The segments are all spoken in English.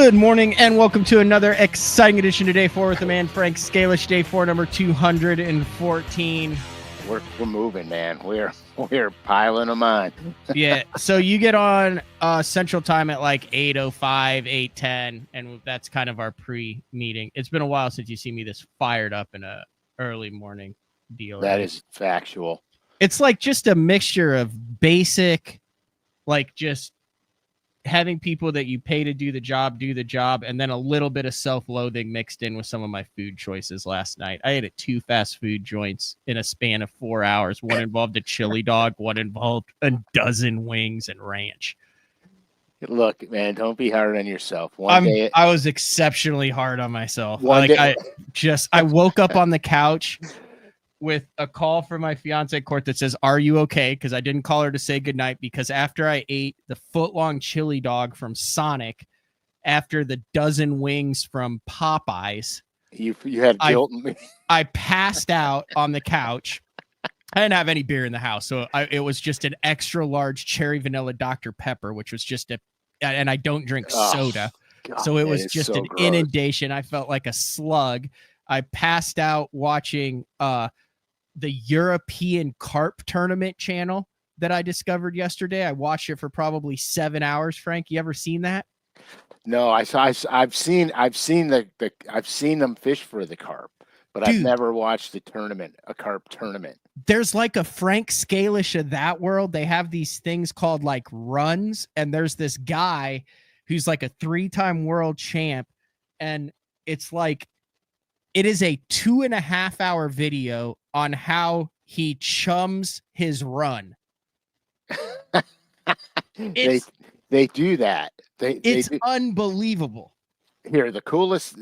Good morning and welcome to another exciting edition of Day 4 with the man Frank Scalish. Day 4, number 214. We're moving, man. We're piling them on. Yeah, so you get on Central Time at like 8:05, 8:10, and that's kind of our pre-meeting. It's been a while since you see me this fired up in a early morning deal. That is factual. It's like just a mixture of basic, like just having people that you pay to do the job, and then a little bit of self-loathing mixed in with some of my food choices last night. I ate at 2 fast food joints in a span of 4 hours. One involved a chili dog, one involved a dozen wings and ranch. Look, man, don't be hard on yourself. I was exceptionally hard on myself. I woke up on the couch with a call from my fiance Court that says, "Are you okay?" Because I didn't call her to say goodnight, because after I ate the foot-long chili dog from Sonic, after the dozen wings from Popeyes, you had guilt in me. I passed out on the couch. I didn't have any beer in the house, so it was just an extra large cherry vanilla Dr. Pepper, which was just and I don't drink soda. God, so it was just so an gross. inundation. I felt like a slug. I passed out watching the European Carp Tournament channel that I discovered yesterday. I watched it for probably 7 hours. Frank, you ever seen that? No, I've seen them fish for the carp, but Dude, I've never watched a carp tournament. There's like a Frank Scalish of that world. They have these things called like runs, and there's this guy who's like a 3-time world champ, and it's like it is a 2.5 hour video on how he chums his run. They do that. It's unbelievable. Here, the coolest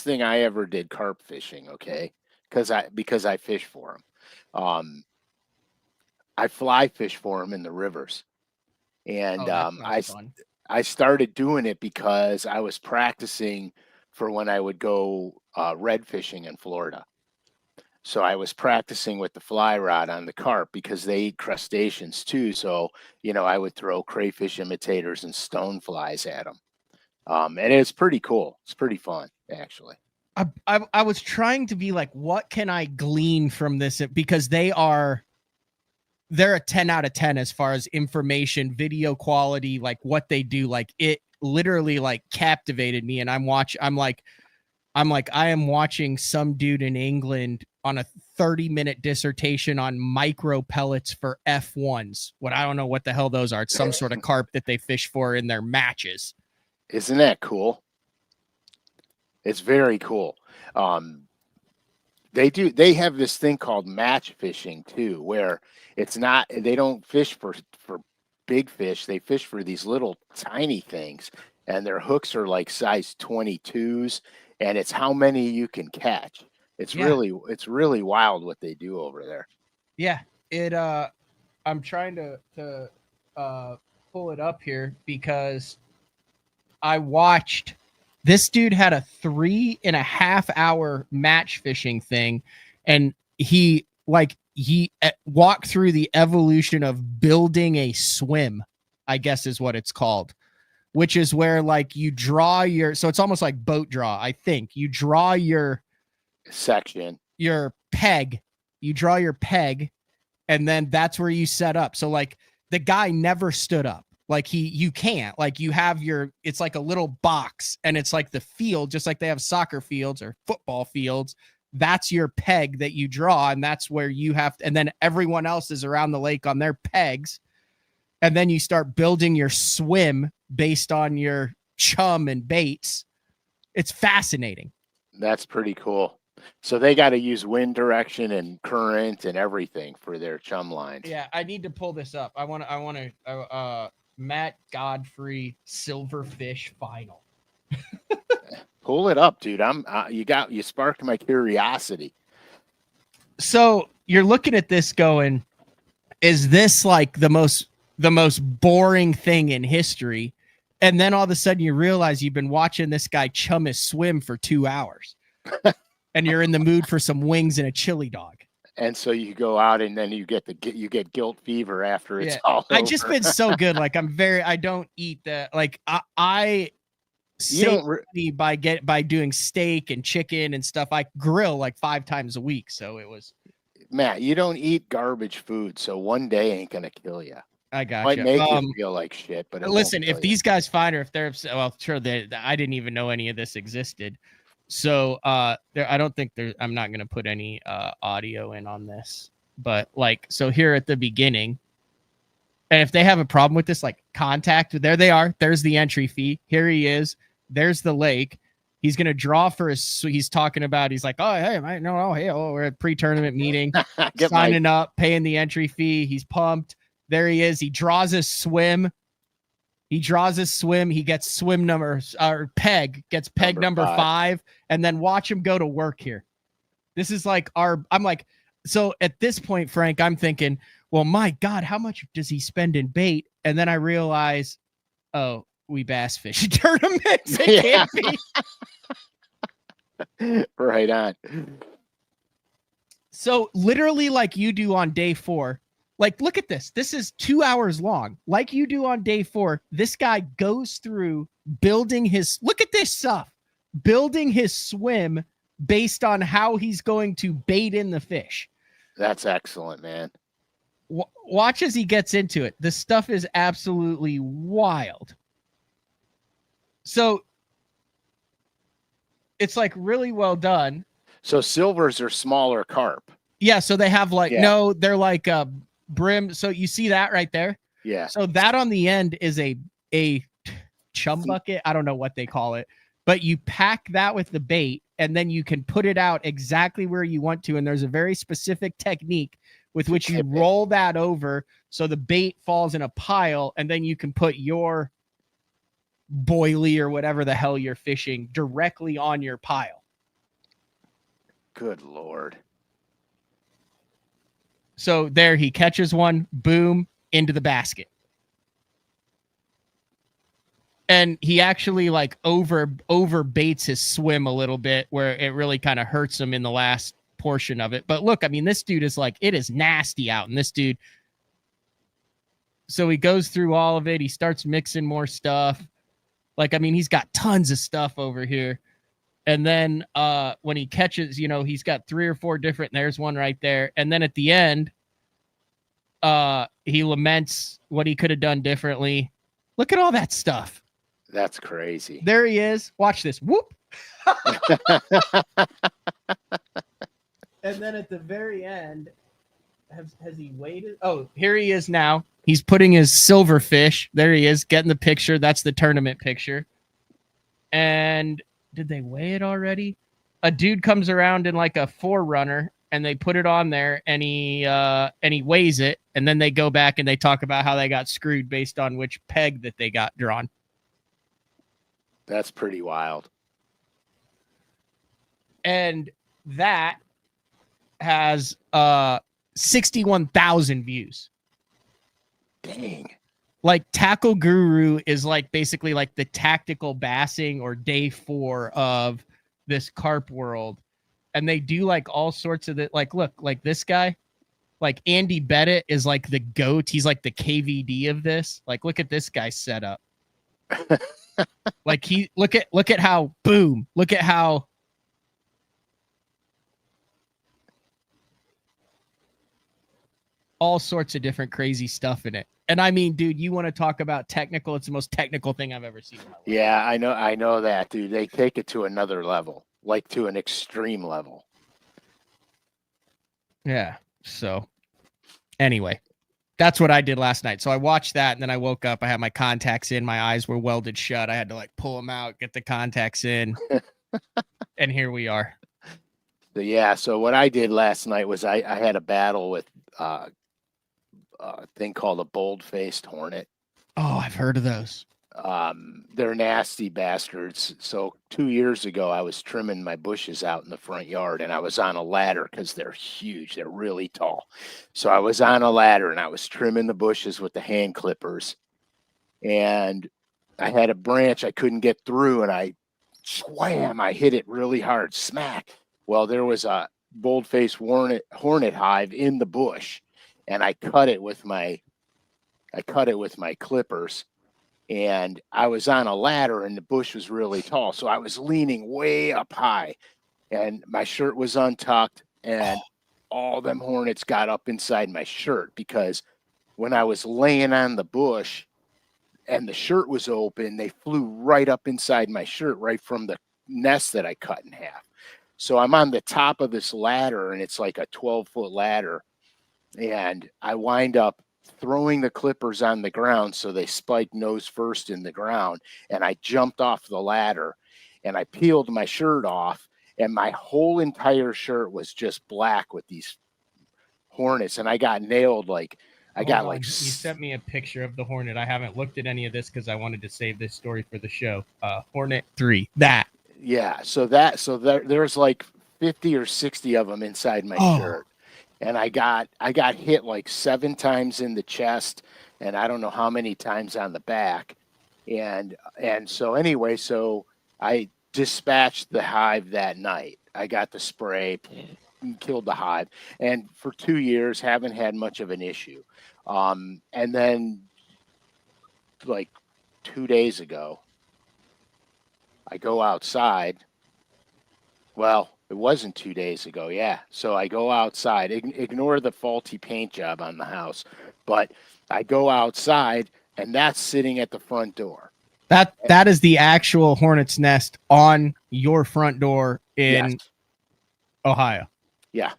thing I ever did carp fishing. Okay, because I fish for them. I fly fish for them in the rivers, and I started doing it because I was practicing for when I would go red fishing in Florida. So I was practicing with the fly rod on the carp because they eat crustaceans too. So, I would throw crayfish imitators and stone flies at them. And it's pretty cool. It's pretty fun, actually. I was trying to be like, what can I glean from this? Because they're a 10 out of 10 as far as information, video quality, like what they do. Like it literally like captivated me, and I am watching some dude in England on a 30-minute dissertation on micro pellets for F1s. I don't know what the hell those are. It's some sort of carp that they fish for in their matches. Isn't that cool? It's very cool. They have this thing called match fishing too, where they don't fish for big fish. They fish for these little tiny things, and their hooks are like size 22s, and it's how many you can catch. It's really wild what they do over there. Yeah, I'm trying to pull it up here because I watched this dude had a 3.5 hour match fishing thing, and he walked through the evolution of building a swim, I guess is what it's called, which is where like you draw so it's almost like boat draw. I think you draw your section, your peg, and then that's where you set up. So like the guy never stood up. Like you can't, like you have it's like a little box, and it's like the field, just like they have soccer fields or football fields. That's your peg that you draw, and that's where you have and then everyone else is around the lake on their pegs. And then you start building your swim based on your chum and baits. It's fascinating. That's pretty cool. So they got to use wind direction and current and everything for their chum lines. Yeah, I need to pull this up. I want to Matt Godfrey Silverfish Final. Pull it up, dude. You sparked my curiosity. So you're looking at this going, is this like the most boring thing in history? And then all of a sudden you realize you've been watching this guy chum his swim for 2 hours and you're in the mood for some wings and a chili dog. And so you go out and then you get guilt fever after it's all I over. just been so good. Like I don't eat that. Like I You save don't money by doing steak and chicken and stuff. I grill like 5 times a week. So it was, Matt, you don't eat garbage food, so one day ain't gonna kill you. I Might gotcha. make you feel like shit, but it won't Listen, kill if you. these guys find her, if they're upset, well, sure, I didn't even know any of this existed. So I don't think I'm not going to put any audio in on this. But like, so here at the beginning, and if they have a problem with this, like contact, there they are. There's the entry fee. Here he is. There's the lake. He's going to draw for his, he's talking about, he's like, oh, hey, we're at pre-tournament meeting, signing up, paying the entry fee. He's pumped. There he is. He draws his swim. He gets swim number, or peg, gets peg number 5, and then watch him go to work here. This is like I'm like, so at this point, Frank, I'm thinking, well, my God, how much does he spend in bait? And then I realize, oh, we bass fish tournaments. It can't be. Right on. So literally like you do on day 4, like, look at this. This is 2 hours long. Like you do on day 4, this guy goes through building his, look at this stuff, building his swim based on how he's going to bait in the fish. That's excellent, man. Watch as he gets into it. This stuff is absolutely wild. So it's like really well done. So silvers are smaller carp. Yeah. So they have like, no, they're like brim. So you see that right there? Yeah. So that on the end is a chum bucket. I don't know what they call it, but you pack that with the bait and then you can put it out exactly where you want to. And there's a very specific technique with which you roll that over so the bait falls in a pile, and then you can put your boilie or whatever the hell you're fishing directly on your pile. Good Lord. So there he catches one, boom, into the basket. And he actually like over baits his swim a little bit, where it really kind of hurts him in the last portion of it. But look, I mean, this dude is like, it is nasty out. And this dude, so he goes through all of it. He starts mixing more stuff. Like, I mean, he's got tons of stuff over here. And then when he catches, you know, he's got 3 or 4 different, there's one right there. And then at the end, he laments what he could have done differently. Look at all that stuff. That's crazy. There he is. Watch this. Whoop. And then at the very end, has he waited? Oh, here he is now. He's putting his silverfish. There he is, getting the picture. That's the tournament picture. And did they weigh it already? A dude comes around in like a 4Runner, and they put it on there, and he weighs it, and then they go back and they talk about how they got screwed based on which peg that they got drawn. That's pretty wild. And that has 61,000 views. Dang. Like Tackle Guru is like basically like the tactical bassing or day 4 of this carp world. And they do like all sorts of it. Like, look, like this guy, like Andy Bennett is like the GOAT. He's like the KVD of this. Like, look at this guy's setup. Like look at how, boom, look at how all sorts of different crazy stuff in it. And I mean, dude, you want to talk about technical? It's the most technical thing I've ever seen in my life. Yeah, I know that, dude. They take it to another level, like to an extreme level. Yeah. So anyway, that's what I did last night. So I watched that, and then I woke up. I had my contacts in. My eyes were welded shut. I had to like pull them out, get the contacts in. And here we are. So, yeah. So what I did last night was I had a battle with a thing called a bold-faced hornet. Oh, I've heard of those. They're nasty bastards. So 2 years ago, I was trimming my bushes out in the front yard, and I was on a ladder because they're huge. They're really tall. So I was on a ladder, and I was trimming the bushes with the hand clippers. And I had a branch I couldn't get through, and I hit it really hard, smack. Well, there was a bold-faced hornet hive in the bush, and I cut it with my clippers. And I was on a ladder, and the bush was really tall, so I was leaning way up high, and my shirt was untucked, and all them hornets got up inside my shirt, because when I was laying on the bush and the shirt was open, they flew right up inside my shirt, right from the nest that I cut in half. So I'm on the top of this ladder, and it's like a 12-foot ladder, and I wind up throwing the clippers on the ground so they spiked nose first in the ground, and I jumped off the ladder, and I peeled my shirt off, and my whole entire shirt was just black with these hornets, and I got nailed. Like I Hold got on. like You sent me a picture of the hornet. I haven't looked at any of this because I wanted to save this story for the show. Hornet 3. That. Yeah, so there's like 50 or 60 of them inside my shirt. And I got hit like 7 times in the chest, and I don't know how many times on the back. And so anyway, so I dispatched the hive that night. I got the spray, killed the hive, and for 2 years haven't had much of an issue. And then like 2 days ago, I go outside. Well, it wasn't 2 days ago. Yeah. So I go outside, ignore the faulty paint job on the house, but I go outside, and that's sitting at the front door. That is the actual hornet's nest on your front door in Yes. Ohio. Yeah.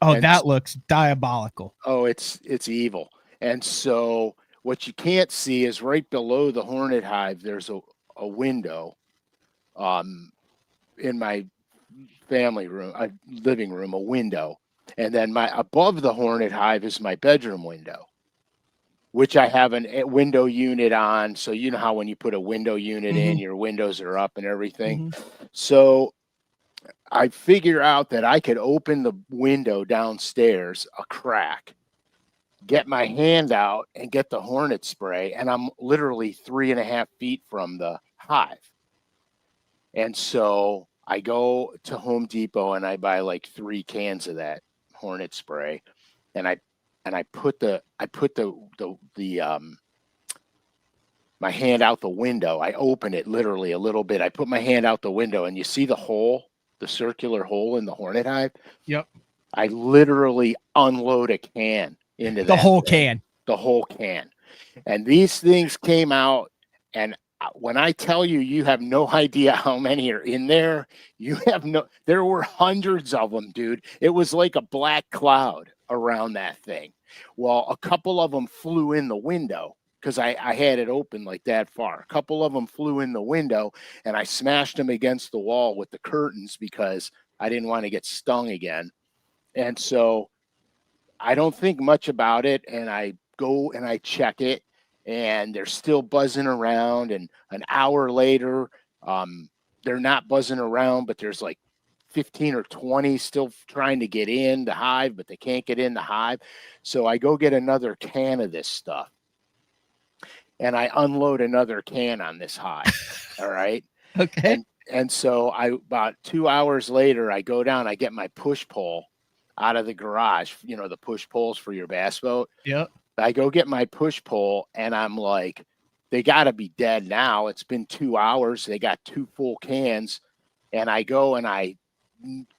Oh, And that looks diabolical. oh, it's evil. And so what you can't see is right below the hornet hive, there's a window in my family room, living room, a window. And then above the hornet hive is my bedroom window, which I have a window unit on. So you know how when you put a window unit in, your windows are up and everything. So I figure out that I could open the window downstairs, a crack, get my hand out and get the hornet spray, and I'm literally 3.5 feet from the hive. And so I go to Home Depot and I buy like 3 cans of that hornet spray, and I put my hand out the window. I open it literally a little bit. I put my hand out the window, and you see the hole, the circular hole in the hornet hive? Yep. I literally unload a can into the whole can. The whole can. And these things came out, and when I tell you, you have no idea how many are in there. There were hundreds of them, dude. It was like a black cloud around that thing. Well, a couple of them flew in the window because I had it open like that far. A couple of them flew in the window, and I smashed them against the wall with the curtains because I didn't want to get stung again. And so I don't think much about it, and I go and I check it, and they're still buzzing around. And an hour later, they're not buzzing around, but there's like 15 or 20 still trying to get in the hive, but they can't get in the hive. So I go get another can of this stuff, and I unload another can on this hive. All right. Okay. And so about 2 hours later, I go down, I get my push pole out of the garage, the push poles for your bass boat. Yep. I go get my push pole, and I'm like, they got to be dead now. It's been 2 hours. They got 2 full cans. And I go and I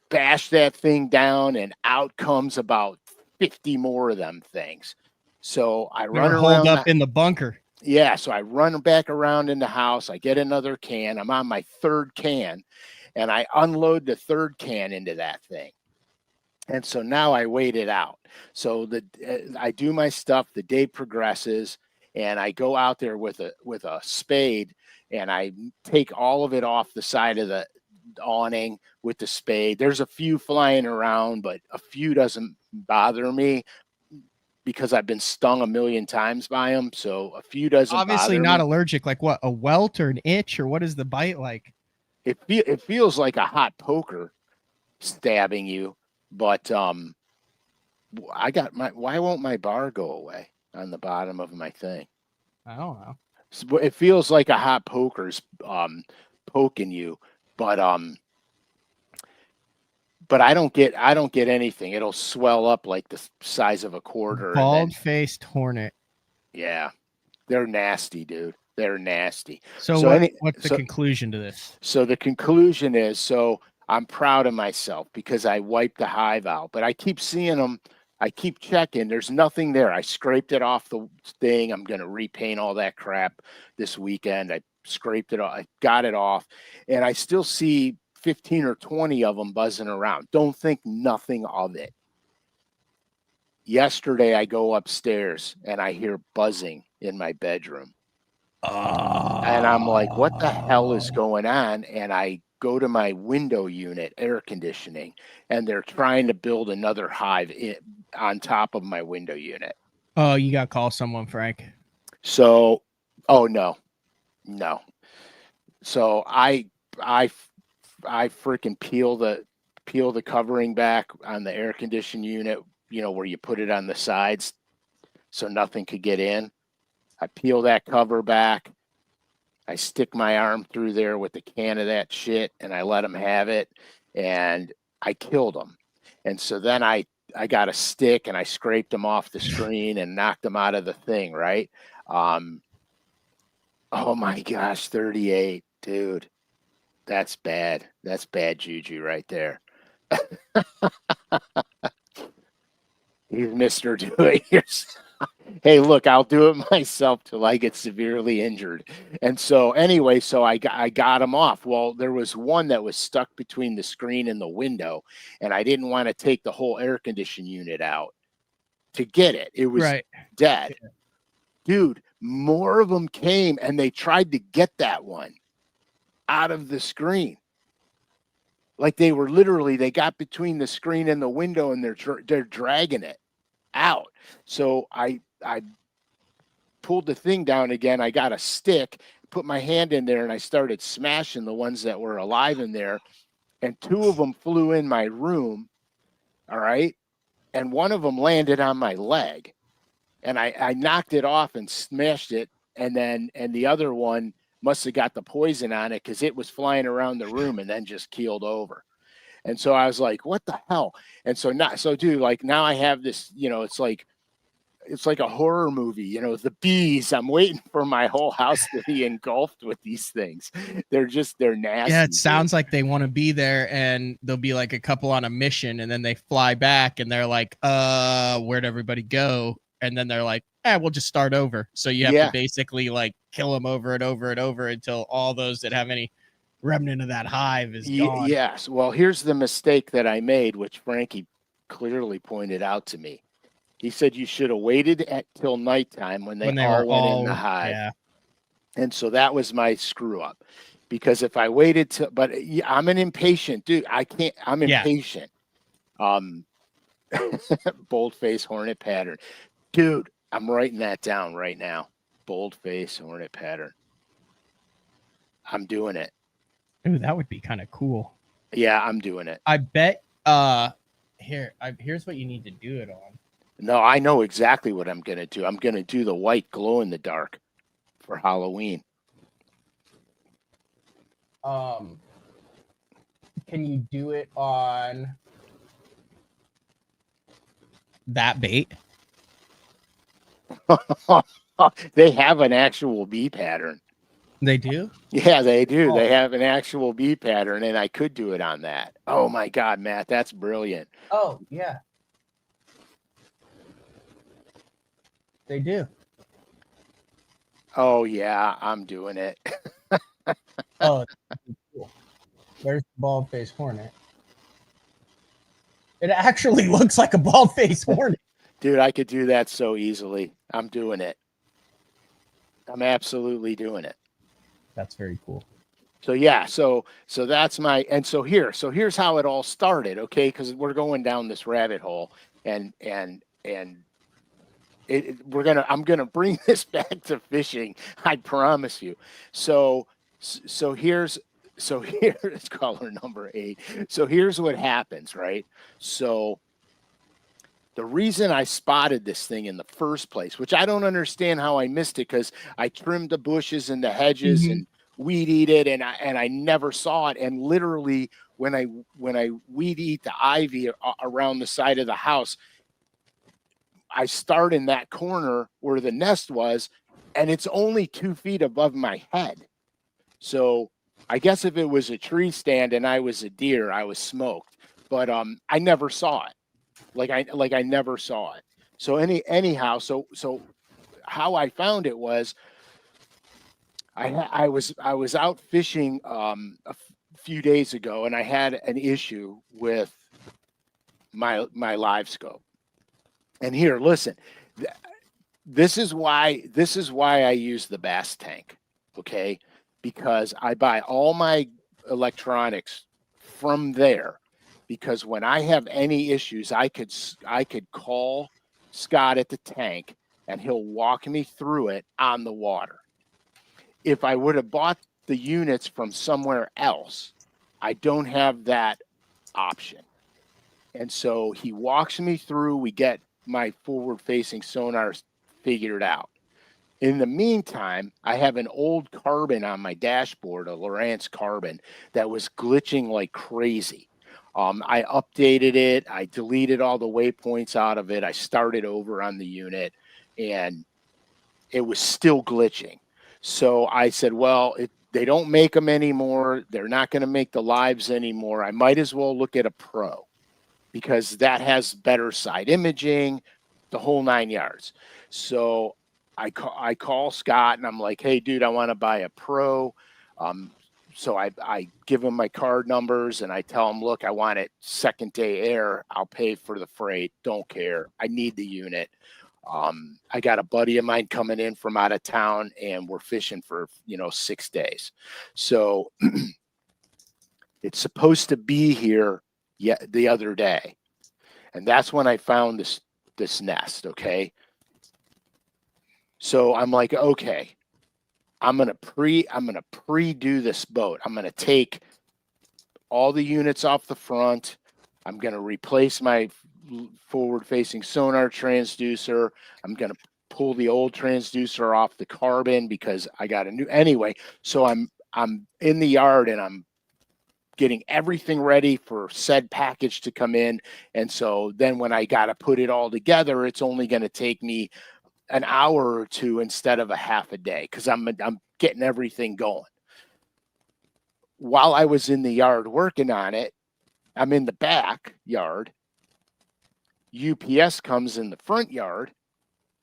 bash that thing down, and out comes about 50 more of them things. So I run around. Holed up in the bunker. Yeah. So I run back around in the house. I get another can. I'm on my 3rd can, and I unload the 3rd can into that thing. And so now I wait it out. So I do my stuff. The day progresses, and I go out there with a spade, and I take all of it off the side of the awning with the spade. There's a few flying around, but a few doesn't bother me because I've been stung a million times by them. So a few doesn't obviously bother not me. Allergic. Like what? A welt or an itch, or what is the bite like? It feels like a hot poker stabbing you. But I got why won't my bar go away on the bottom of my thing? I don't know. So it feels like a hot poker's poking you, but but I don't get anything. It'll swell up like the size of a quarter, and then Bald-faced hornet. yeah, they're nasty, dude. They're nasty. So So what's the conclusion to this? So the conclusion is, so I'm proud of myself because I wiped the hive out, but I keep seeing them. I keep checking. There's nothing there. I scraped it off the thing. I'm going to repaint all that crap this weekend. I scraped it off. I got it off, and I still see 15 or 20 of them buzzing around. Don't think nothing of it. Yesterday, I go upstairs and I hear buzzing in my bedroom. And I'm like, what the hell is going on? And I go to my window unit, air conditioning, and they're trying to build another hive on top of my window unit. Oh, you got to call someone, Frank. So, oh no. So I freaking peel the covering back on the air conditioning unit, you know, where you put it on the sides so nothing could get in. I peel that cover back. I stick my arm through there with a can of that shit, and I let them have it, and I killed them. And so then I got a stick, and I scraped them off the screen and knocked them out of the thing, right? Oh my gosh, 38, dude. That's bad. That's bad juju right there. He's Mr. Do It Yourself. Hey, look, I'll do it myself till I get severely injured. And so anyway, so I got him off. Well, there was one that was stuck between the screen and the window, and I didn't want to take the whole air conditioning unit out to get it. It was dead. Yeah. Dude, more of them came, and they tried to get that one out of the screen. Like they got between the screen and the window, and they're dragging it out. So I pulled the thing down again. I got a stick, put my hand in there, and I started smashing the ones that were alive in there. And two of them flew in my room. All right. And one of them landed on my leg, and I knocked it off and smashed it. And the other one must have got the poison on it because it was flying around the room and then just keeled over. And so I was like, what the hell? And so dude, like now I have this, you know, it's like a horror movie, you know, the bees. I'm waiting for my whole house to be engulfed with these things. They're nasty. Yeah, it sounds like they want to be there, and there'll be like a couple on a mission, and then they fly back and they're like, where'd everybody go? And then they're like, we'll just start over. So you have to basically like kill them over and over and over until all those that have any remnant of that hive is gone. Yes. Well, here's the mistake that I made, which Frankie clearly pointed out to me. He said you should have waited till nighttime when they all went in the hive. Yeah. And so that was my screw up, because if I waited but I'm an impatient dude. I'm impatient. Bold-face hornet pattern. Dude, I'm writing that down right now. Bold-face hornet pattern. I'm doing it. Ooh, that would be kind of cool. Yeah, I'm doing it. I bet. Here's what you need to do it on. No, I know exactly what I'm going to do. I'm going to do the white glow in the dark for Halloween. Can you do it on that bait? They have an actual bee pattern. They do? Yeah, they do. Oh. They have an actual bee pattern, and I could do it on that. Oh my God, Matt, that's brilliant. Oh, yeah. They do. Oh yeah, I'm doing it. Oh, cool. There's the bald-faced hornet. It actually looks like a bald-faced hornet. Dude, I could do that so easily. I'm doing it. I'm absolutely doing it. That's very cool. So yeah, so that's here's how it all started, okay? Because we're going down this rabbit hole, and I'm gonna bring this back to fishing. I promise you. So here's caller number 8. So here's what happens, right? So the reason I spotted this thing in the first place, which I don't understand how I missed it, because I trimmed the bushes and the hedges and weed eat it, and I never saw it. And literally, when I weed eat the ivy around the side of the house, I start in that corner where the nest was, and it's only 2 feet above my head. So I guess if it was a tree stand and I was a deer, I was smoked. But I never saw it. I never saw it. So anyhow, so how I found it was I was out fishing few days ago, and I had an issue with my live scope. And here, listen, this is why I use the bass tank, okay? Because I buy all my electronics from there. Because when I have any issues, I could call Scott at the tank, and he'll walk me through it on the water. If I would have bought the units from somewhere else, I don't have that option. And so he walks me through. We get my forward-facing sonar figured out. In the meantime, I have an old carbon on my dashboard, a Lowrance carbon, that was glitching like crazy. I updated it. I deleted all the waypoints out of it. I started over on the unit, and it was still glitching. So I said, well, they don't make them anymore. They're not going to make the lives anymore. I might as well look at a Pro, because that has better side imaging, the whole 9 yards. So I call Scott, and I'm like, hey, dude, I want to buy a Pro. So I give him my card numbers, and I tell him, look, I want it second day air. I'll pay for the freight. Don't care. I need the unit. I got a buddy of mine coming in from out of town, and we're fishing for, 6 days. So it's supposed to be here the other day. And that's when I found this nest. Okay. So I'm like, okay, I'm going to pre-do this boat. I'm going to take all the units off the front. I'm going to replace my forward-facing sonar transducer. I'm going to pull the old transducer off the carbon because I got a new anyway. So I'm in the yard, and I'm getting everything ready for said package to come in. And so then when I got to put it all together, it's only going to take me an hour or two instead of a half a day, because I'm getting everything going. While I was in the yard working on it, I'm in the back yard. UPS comes in the front yard,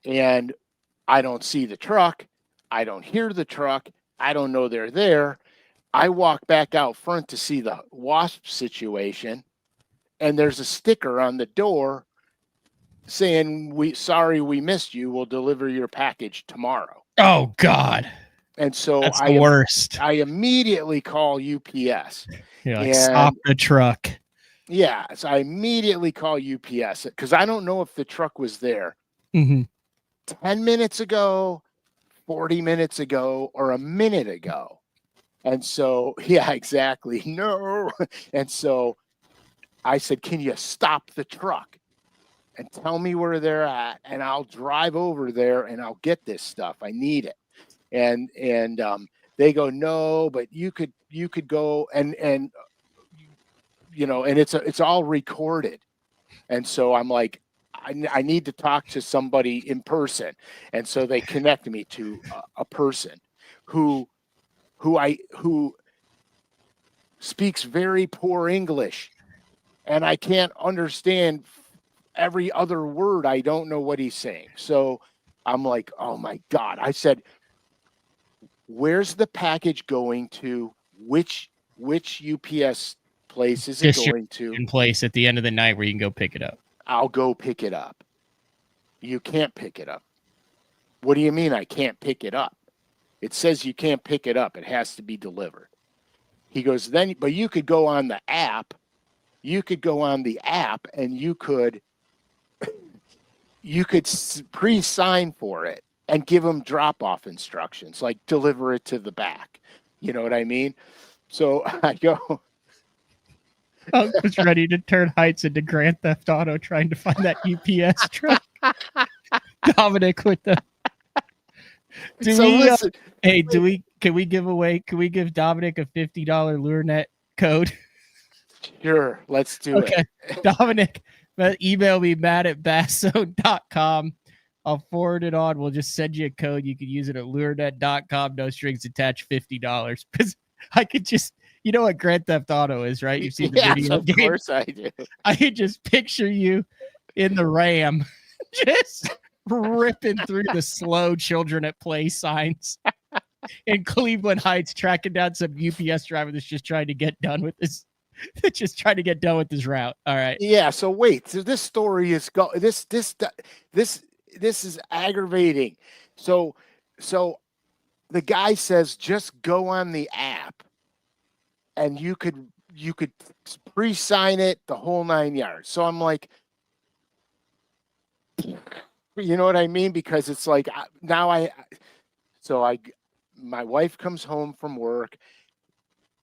and I don't see the truck. I don't hear the truck. I don't know they're there. I walk back out front to see the wasp situation, and there's a sticker on the door saying, sorry we missed you. We'll deliver your package tomorrow. Oh God. And so that's the worst. I immediately call UPS. You're like, stop the truck. Yeah. So I immediately call UPS, because I don't know if the truck was there 10 minutes ago, 40 minutes ago, or a minute ago. And so, yeah, exactly. No. And so I said, can you stop the truck and tell me where they're at, and I'll drive over there and I'll get this stuff. I need it. And they go, no, but you could go and it's all recorded. And so I'm like, I need to talk to somebody in person. And so they connect me to a person who speaks very poor English, and I can't understand every other word. I don't know what he's saying. So I'm like, oh my God. I said, where's the package going to? Which UPS place is it going to? In place at the end of the night where you can go pick it up. I'll go pick it up. You can't pick it up. What do you mean I can't pick it up? It says you can't pick it up. It has to be delivered. He goes, but you could go on the app. You could go on the app, and you could pre-sign for it and give them drop-off instructions, like deliver it to the back. You know what I mean? So I go. I was ready to turn Heights into Grand Theft Auto trying to find that UPS truck. Dominic with the... Do we Can we give Dominic a $50 LureNet code? Sure, let's do it. Dominic, email me matt@basszone.com. I'll forward it on. We'll just send you a code. You can use it at lurenet.com. No strings attached, $50. Because I could just, you know what Grand Theft Auto is, right? You've seen the video of game. Course I do. I could just picture you in the Ram, just ripping through the slow children at play signs in Cleveland Heights, tracking down some UPS driver that's just trying to get done with this. Just trying to get done with this route. All right. Yeah. So wait. So this story is this is aggravating. So the guy says just go on the app, and you could pre-sign it, the whole 9 yards. So I'm like, you know what I mean? Because it's like my wife comes home from work.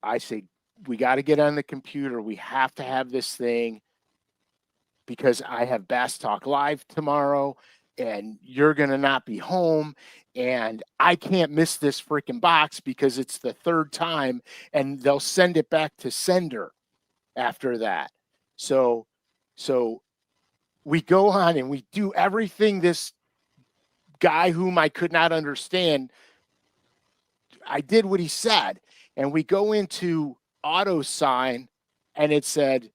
I say, we got to get on the computer. We have to have this thing because I have Bass Talk Live tomorrow and you're going to not be home. And I can't miss this freaking box because it's the third time and they'll send it back to sender after that. So we go on and we do everything this guy whom I could not understand. I did what he said. And we go into auto sign and it said,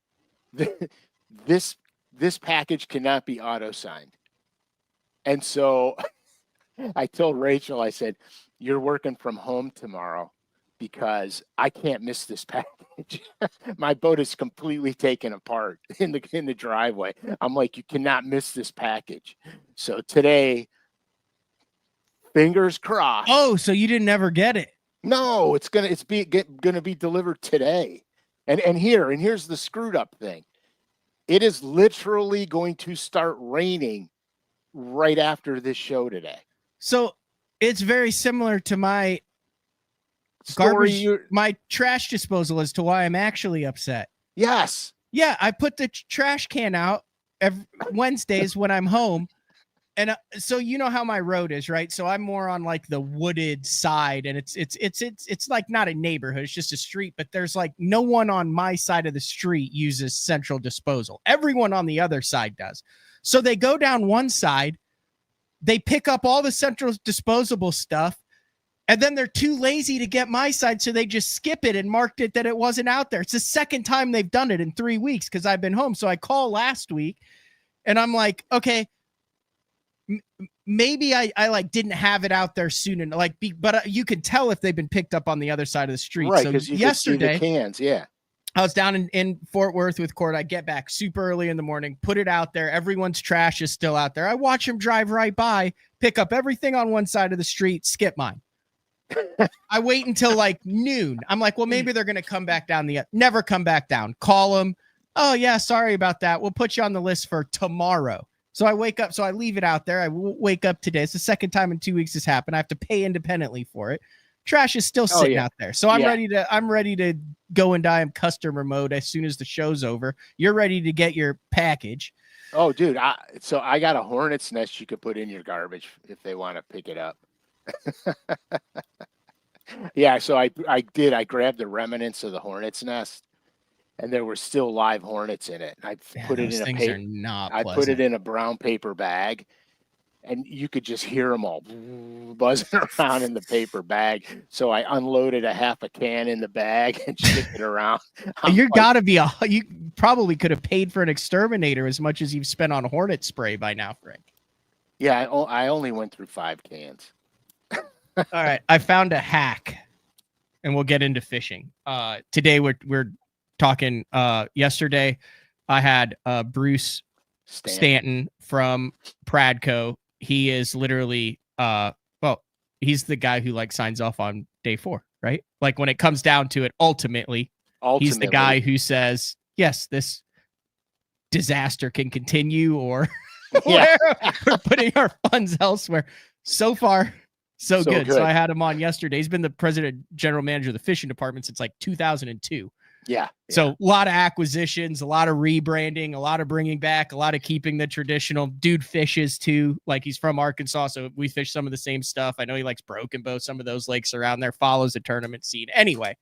this package cannot be auto signed. And so I told Rachel, I said, you're working from home tomorrow because I can't miss this package. My boat is completely taken apart in the driveway. I'm like, you cannot miss this package. So today, fingers crossed. Oh, so you didn't ever get it? No, it's gonna be delivered today. And here's the screwed up thing. It is literally going to start raining right after this show today. So it's very similar to my my trash disposal as to why I'm actually upset. Yes. Yeah, I put the trash can out Wednesdays when I'm home. And so you know how my road is, right? So I'm more on like the wooded side, and it's like not a neighborhood, it's just a street, but there's like no one on my side of the street uses central disposal. Everyone on the other side does. So they go down one side, they pick up all the central disposable stuff, and then they're too lazy to get my side, so they just skip it and marked it that it wasn't out there. It's the second time they've done it in 3 weeks because I've been home. So I call last week, and I'm like, okay, maybe I like didn't have it out there soon, and but you could tell if they've been picked up on the other side of the street. Right, so because you yesterday, could see the cans, yeah. I was down in Fort Worth with Court. I get back super early in the morning, put it out there. Everyone's trash is still out there. I watch them drive right by, pick up everything on one side of the street, skip mine. I wait until like noon. I'm like, well, maybe they're going to come back down never come back down. Call them. Oh yeah, sorry about that. We'll put you on the list for tomorrow. So I wake up, so I leave it out there. I wake up today. It's the second time in 2 weeks this happened. I have to pay independently for it. Trash is still sitting out there. So I'm ready to go and die in customer mode as soon as the show's over. You're ready to get your package. Oh, dude. So I got a hornet's nest you could put in your garbage if they want to pick it up. Yeah, so I grabbed the remnants of the hornet's nest. And there were still live hornets in it. I put it in a paper. I put it in a brown paper bag, and you could just hear them all buzzing around in the paper bag. So I unloaded a half a can in the bag and shipped it around. You probably could have paid for an exterminator as much as you've spent on hornet spray by now, Frank. Yeah, I only went through 5 cans. All right, I found a hack, and we'll get into fishing. Today we're talking. Yesterday I had Bruce Stanton from Pradco. He is literally he's the guy who like signs off on day 4, right? Like when it comes down to it, ultimately he's the guy who says, yes, this disaster can continue, or we're putting our funds elsewhere. So far so good. So I had him on yesterday. He's been the president general manager of the fishing department since like 2002. Yeah. So a lot of acquisitions, a lot of rebranding, a lot of bringing back, a lot of keeping the traditional. Dude fishes too. Like he's from Arkansas, so we fish some of the same stuff. I know he likes Broken Bow, some of those lakes around there, follows the tournament scene. Anyway,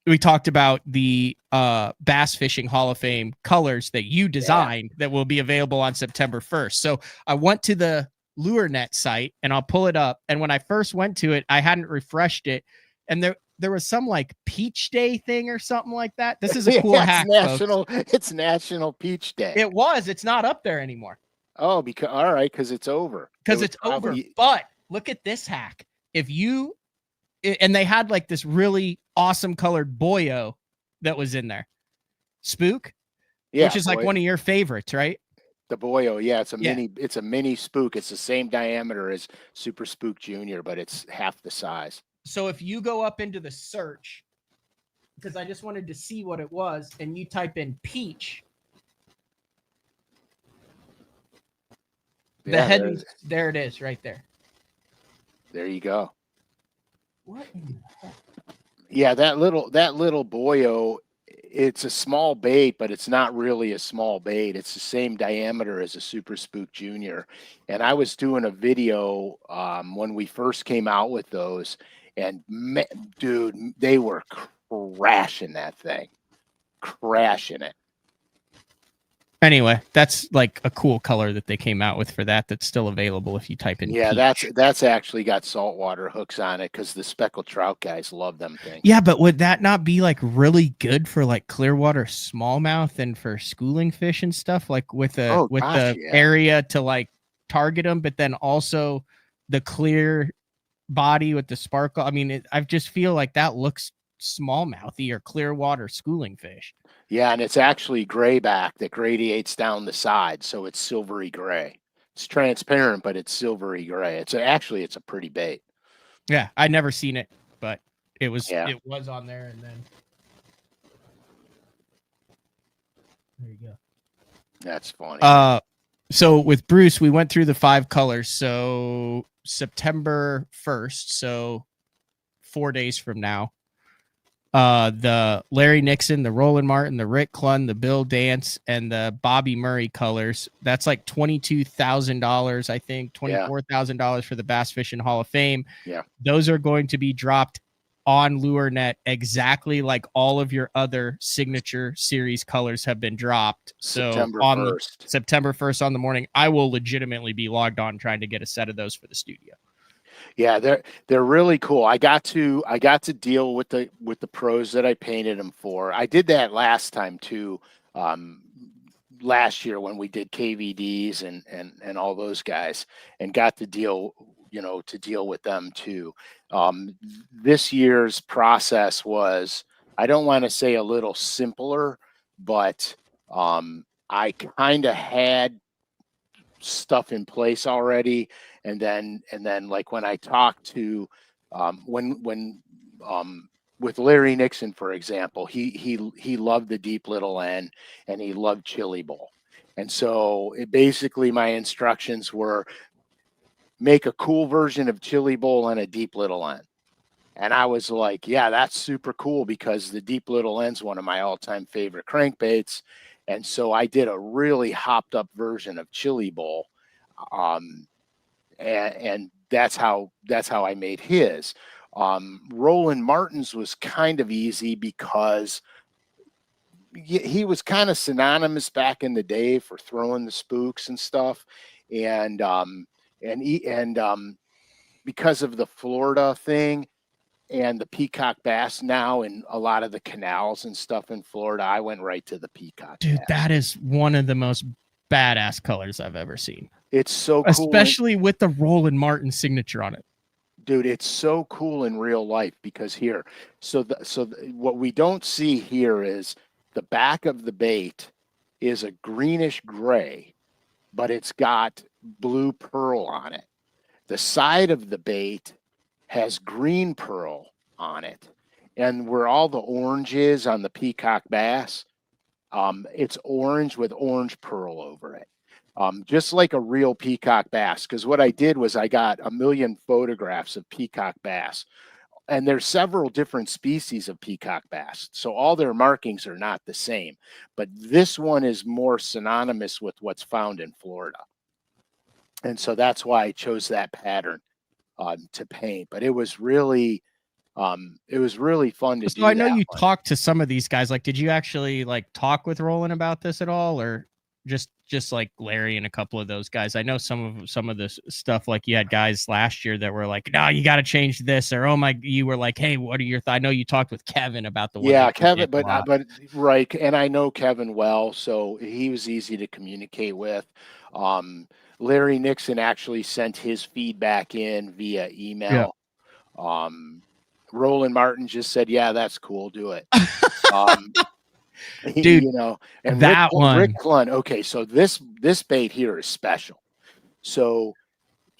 we talked about the Bass Fishing Hall of Fame colors that you designed that will be available on September 1st. So I went to the LureNet site and I'll pull it up. And when I first went to it, I hadn't refreshed it. And there was some like Peach Day thing or something like that. This is a cool hack, national, folks. It's National Peach Day. It's not up there anymore. Oh, because it's over. Because it's over. But look at this hack. And they had like this really awesome colored boyo that was in there. Spook, which is like one of your favorites, right? The boyo, yeah, it's a mini spook. It's the same diameter as Super Spook Junior, but it's half the size. So if you go up into the search, because I just wanted to see what it was, and you type in peach, there it is, right there. There you go. What in the heck? Yeah, that little boyo, it's a small bait, but it's not really a small bait. It's the same diameter as a Super Spook Junior. And I was doing a video when we first came out with those, and dude, they were crashing that thing, crashing it. Anyway, that's like a cool color that they came out with for that. That's still available if you type in. Yeah, peach. That's actually got saltwater hooks on it because the speckled trout guys love them things. Yeah, but would that not be like really good for like clearwater smallmouth and for schooling fish and stuff, like with the area to like target them, but then also the clear body with the sparkle? I mean, I just feel like that looks smallmouthy or clearwater schooling fish. Yeah, and it's actually gray back that gradiates down the side, so it's silvery gray. It's transparent, but it's silvery gray. It's a pretty bait. Yeah, I'd never seen it, but it was on there, and then there you go. That's funny. So with Bruce, we went through the 5 colors. So September 1st, so 4 days from now. The Larry Nixon, the Roland Martin, the Rick Clunn, the Bill Dance, and the Bobby Murray colors. That's like $22,000, I think, $24,000 for the Bass Fishing Hall of Fame. Yeah. Those are going to be dropped on LureNet exactly like all of your other signature series colors have been dropped. So September 1st on the morning, I will legitimately be logged on trying to get a set of those for the studio. Yeah, they're really cool. I got to deal with the pros that I painted them for. I did that last time too. Last year when we did KVDs and all those guys, and got to deal with them too. This year's process was, I don't want to say a little simpler, but I kind of had stuff in place already. And then like when I talked to with Larry Nixon, for example, he loved the deep little N and he loved Chili Bowl. And so basically my instructions were make a cool version of Chili Bowl and a deep little N. And I was like, yeah, that's super cool because the deep little N's one of my all-time favorite crankbaits. And so I did a really hopped up version of Chili Bowl. And that's how I made his. Roland Martin's was kind of easy because he was kind of synonymous back in the day for throwing the spooks and stuff, and because of the Florida thing and the peacock bass now in a lot of the canals and stuff in Florida, I went right to the peacock. Dude, bass. That is one of the most badass colors I've ever seen. It's so cool, especially with the Roland Martin signature on it. Dude, it's so cool in real life because what we don't see here is the back of the bait is a greenish gray, but it's got blue pearl on it. The side of the bait has green pearl on it, and where all the orange is on the peacock bass, it's orange with orange pearl over it. Just like a real peacock bass, because what I did was I got a million photographs of peacock bass, and there's several different species of peacock bass, so all their markings are not the same, but this one is more synonymous with what's found in Florida, and so that's why I chose that pattern to paint. But it was really fun to So do I know that you one. talked to some of these guys. Like, did you actually like talk with Roland about this at all, or just like Larry and a couple of those guys? I know some of this stuff. Like, you had guys last year that were like, "No, you got to change this," or "Oh my," you were like, "Hey, what are your?" I know you talked with Kevin about the one. Yeah, That you Kevin, did a lot. but right, and I know Kevin well, so he was easy to communicate with. Larry Nixon actually sent his feedback in via Yeah. email. Roland Martin just said, "Yeah, that's cool, do it." Um, Dude, you know, and that Rick one. Clunn. Okay, so this bait here is special. So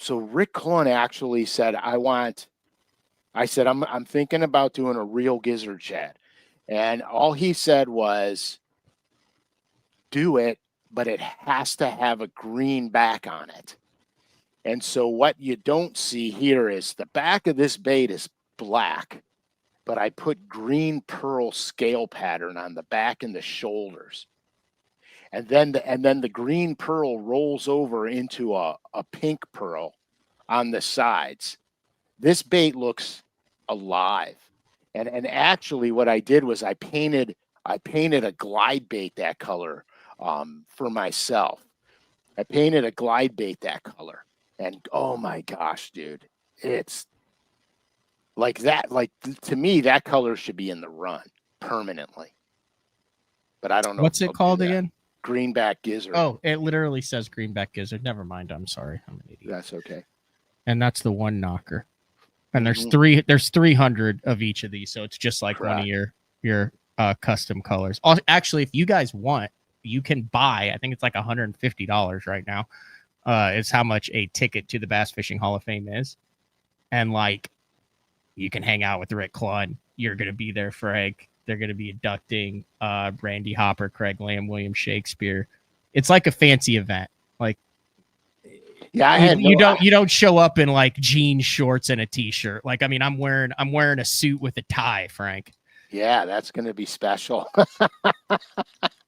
Rick Clunn actually said, I said, I'm thinking about doing a real gizzard shad. And all he said was, do it, but it has to have a green back on it. And so what you don't see here is the back of this bait is black, but I put green pearl scale pattern on the back and the shoulders. And then the green pearl rolls over into a pink pearl on the sides. This bait looks alive. And actually what I did was I painted a glide bait that color for myself. I painted a glide bait that color. And oh my gosh, dude, it's like that. Like, to me, that color should be in the run permanently. But I don't know What's if it they'll do called that. again? Greenback gizzard. Oh, it literally says greenback gizzard. Never mind. I'm sorry. I'm an idiot. That's okay. And that's the one knocker. And there's Mhm. there's 300 of each of these, so it's just like one of Correct. your custom colors. Actually, if you guys want, you can buy. I think it's like $150 right now. It's how much a ticket to the Bass Fishing Hall of Fame is, and like you can hang out with Rick Clunn. You're gonna be there, Frank. They're gonna be inducting Randy Hopper, Craig Lamb, William Shakespeare. It's like a fancy event. Like, Yeah, I you, had you no. don't you don't show up in like jean shorts and a t-shirt. Like, I mean, I'm wearing a suit with a tie, Frank. Yeah, that's going to be special.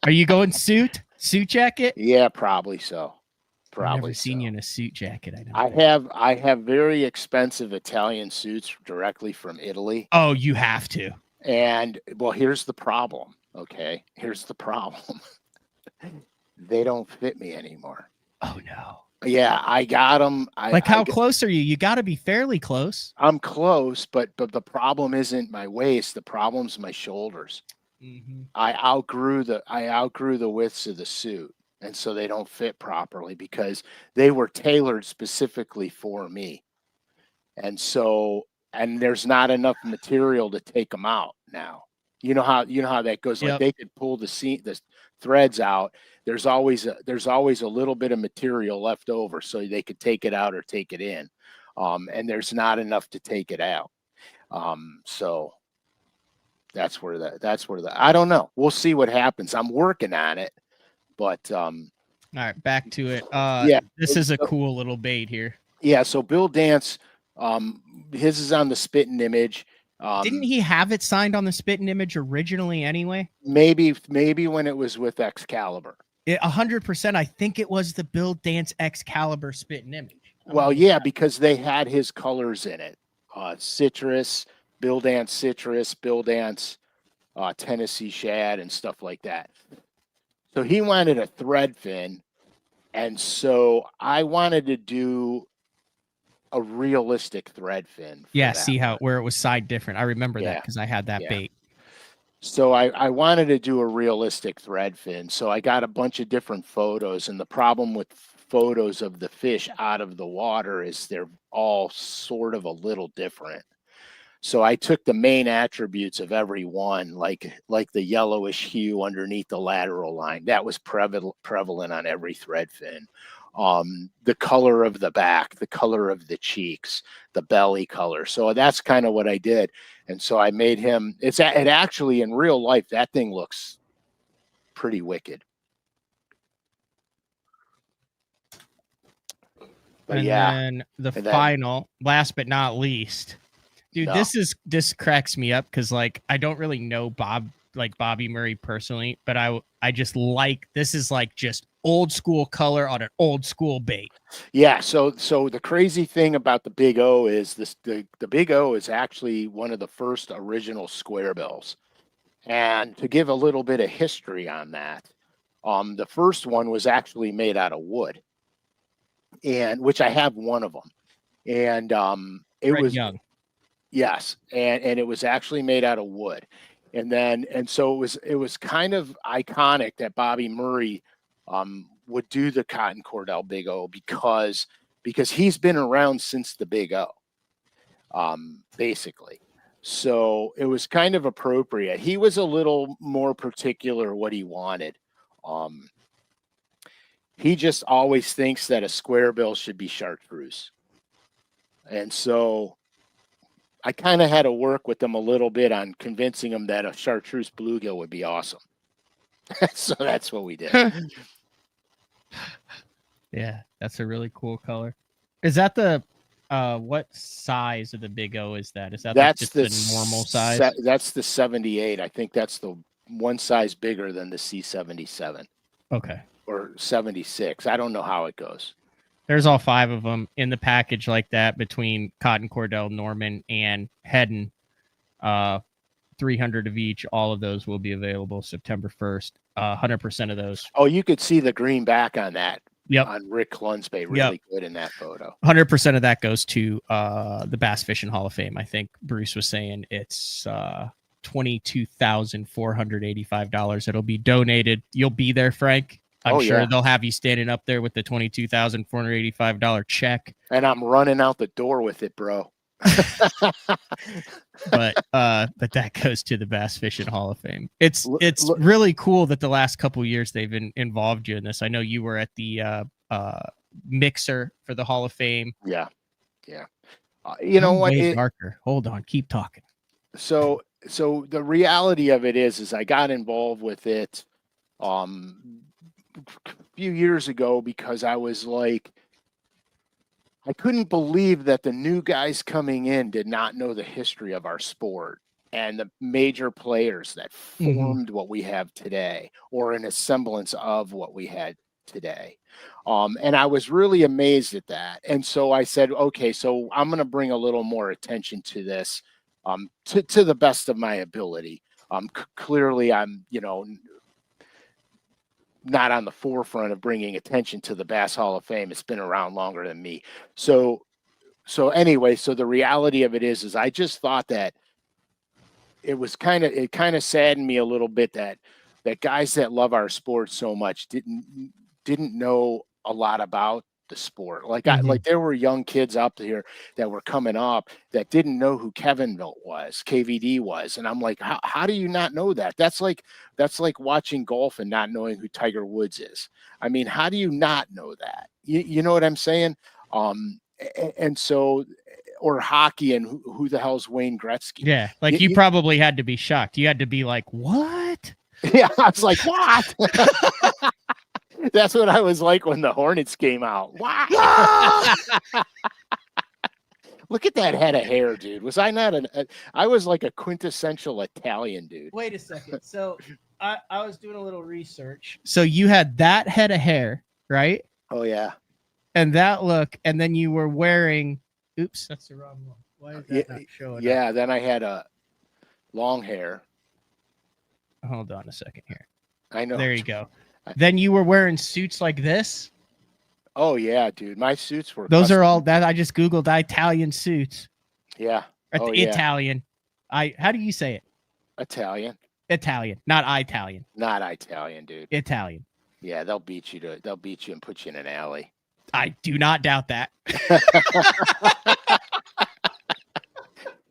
Are you going suit jacket? Yeah, probably so. I've never Probably seen you so. in a suit jacket. I don't I think. have very expensive Italian suits directly from Italy. Oh, you have to. And well, here's the problem. Okay. Here's the problem. They don't fit me anymore. Oh no. Yeah, I got them. Like, how close are you? You got to be fairly close. I'm close, but the problem isn't my waist. The problem's my shoulders. Mm-hmm. I outgrew the widths of the suit, and so they don't fit properly because they were tailored specifically for me. And so, and there's not enough material to take them out now. You know how that goes. Like, Yep. they could pull the threads out. There's always a little bit of material left over, so they could take it out or take it in. And there's not enough to take it out. So that's where the I don't know. We'll see what happens. I'm working on it, but All right, back to it. yeah. This is a cool little bait here. Yeah, so Bill Dance, his is on the spitting image. Didn't he have it signed on the spitting image originally anyway? Maybe when it was with Excalibur. 100%. I think it was the Bill Dance Excalibur spitting image. Well, yeah, because they had his colors in it. Citrus, Bill Dance citrus, Bill Dance Tennessee shad, and stuff like that. So he wanted a thread fin, and so I wanted to do a realistic thread fin. Yeah, see how where it was side different. I remember that because I had that Yeah. bait. So I wanted to do a realistic thread fin. So I got a bunch of different photos, and the problem with photos of the fish out of the water is they're all sort of a little different. So I took the main attributes of every one, like the yellowish hue underneath the lateral line. That was prevalent on every thread fin. The color of the back, the color of the cheeks, the belly color. So that's kind of what I did. And so I made him, it actually in real life, that thing looks pretty wicked. But and yeah. then final, last but not least, Dude, No. this cracks me up because like I don't really know Bobby Murray personally, but I just like this is like just old school color on an old school bait. Yeah, so the crazy thing about the Big O is the Big O is actually one of the first original square bills. And to give a little bit of history on that, the first one was actually made out of wood, and which I have one of them. And it Fred was Young. yes, and it was actually made out of wood. And so it was kind of iconic that Bobby Murray would do the Cotton Cordell Big O because he's been around since the Big O, basically. So it was kind of appropriate. He was a little more particular what he wanted. Um, he just always thinks that a square bill should be chartreuse. And so I kind of had to work with him a little bit on convincing him that a chartreuse bluegill would be awesome. So that's what we did. Yeah, that's a really cool color. Is that the what size of the Big O is that? Is that That's like just the normal size? That's the 78. I think that's the one size bigger than the C77 Okay. or 76. I don't know how it goes. There's all 5 of them in the package like that between Cotton Cordell, Norman, and Hedden. 300 of each. All of those will be available September 1st. 100% of those. Oh, you could see the green back on that. Yep. On Rick Lunsby, really good in that photo. 100% of that goes to the Bass Fishing Hall of Fame. I think Bruce was saying it's $22,485. It'll be donated. You'll be there, Frank. I'm sure they'll have you standing up there with the $22,485 check. And I'm running out the door with it, bro. but that goes to the Bass Fishing Hall of Fame. It's really cool that the last couple of years they've involved you in this. I know you were at the mixer for the Hall of Fame. Yeah. You know what? Darker. Hold on, keep talking. So the reality of it is I got involved with it a few years ago because I was like, I couldn't believe that the new guys coming in did not know the history of our sport and the major players that formed what we have today, or in a semblance of what we had today. And I was really amazed at that. And so I said, okay, so I'm going to bring a little more attention to this to the best of my ability. Clearly, I'm, not on the forefront of bringing attention to the Bass Hall of Fame. It's been around longer than me. So anyway, so the reality of it is I just thought that it kind of saddened me a little bit that guys that love our sport so much didn't know a lot about the sport. Like there were young kids up here that were coming up that didn't know who KVD was. And I'm like, how do you not know that? That's like watching golf and not knowing who Tiger Woods is. I mean, how do you not know that? You know what I'm saying? And so, or hockey and who the hell's Wayne Gretzky? Yeah. Like you probably had to be shocked. You had to be like, what? Yeah. I was like, what? That's what I was like when the Hornets came out. Wow. Look at that head of hair, dude. Was I not I was like a quintessential Italian dude. Wait a second. So I was doing a little research. So you had that head of hair, right? Oh, yeah. And that look, and then you were wearing, oops, that's the wrong one. Why is that not showing up? Then I had a long hair. Hold on a second here. I know. There you go. Then you were wearing suits like this? Oh, yeah, dude. My suits were Those custom. Are all that I just Googled Italian suits. Yeah. Italian. How do you say it? Italian. Italian. Not Italian. Not Italian, dude. Italian. Yeah, they'll beat you and put you in an alley. I do not doubt that.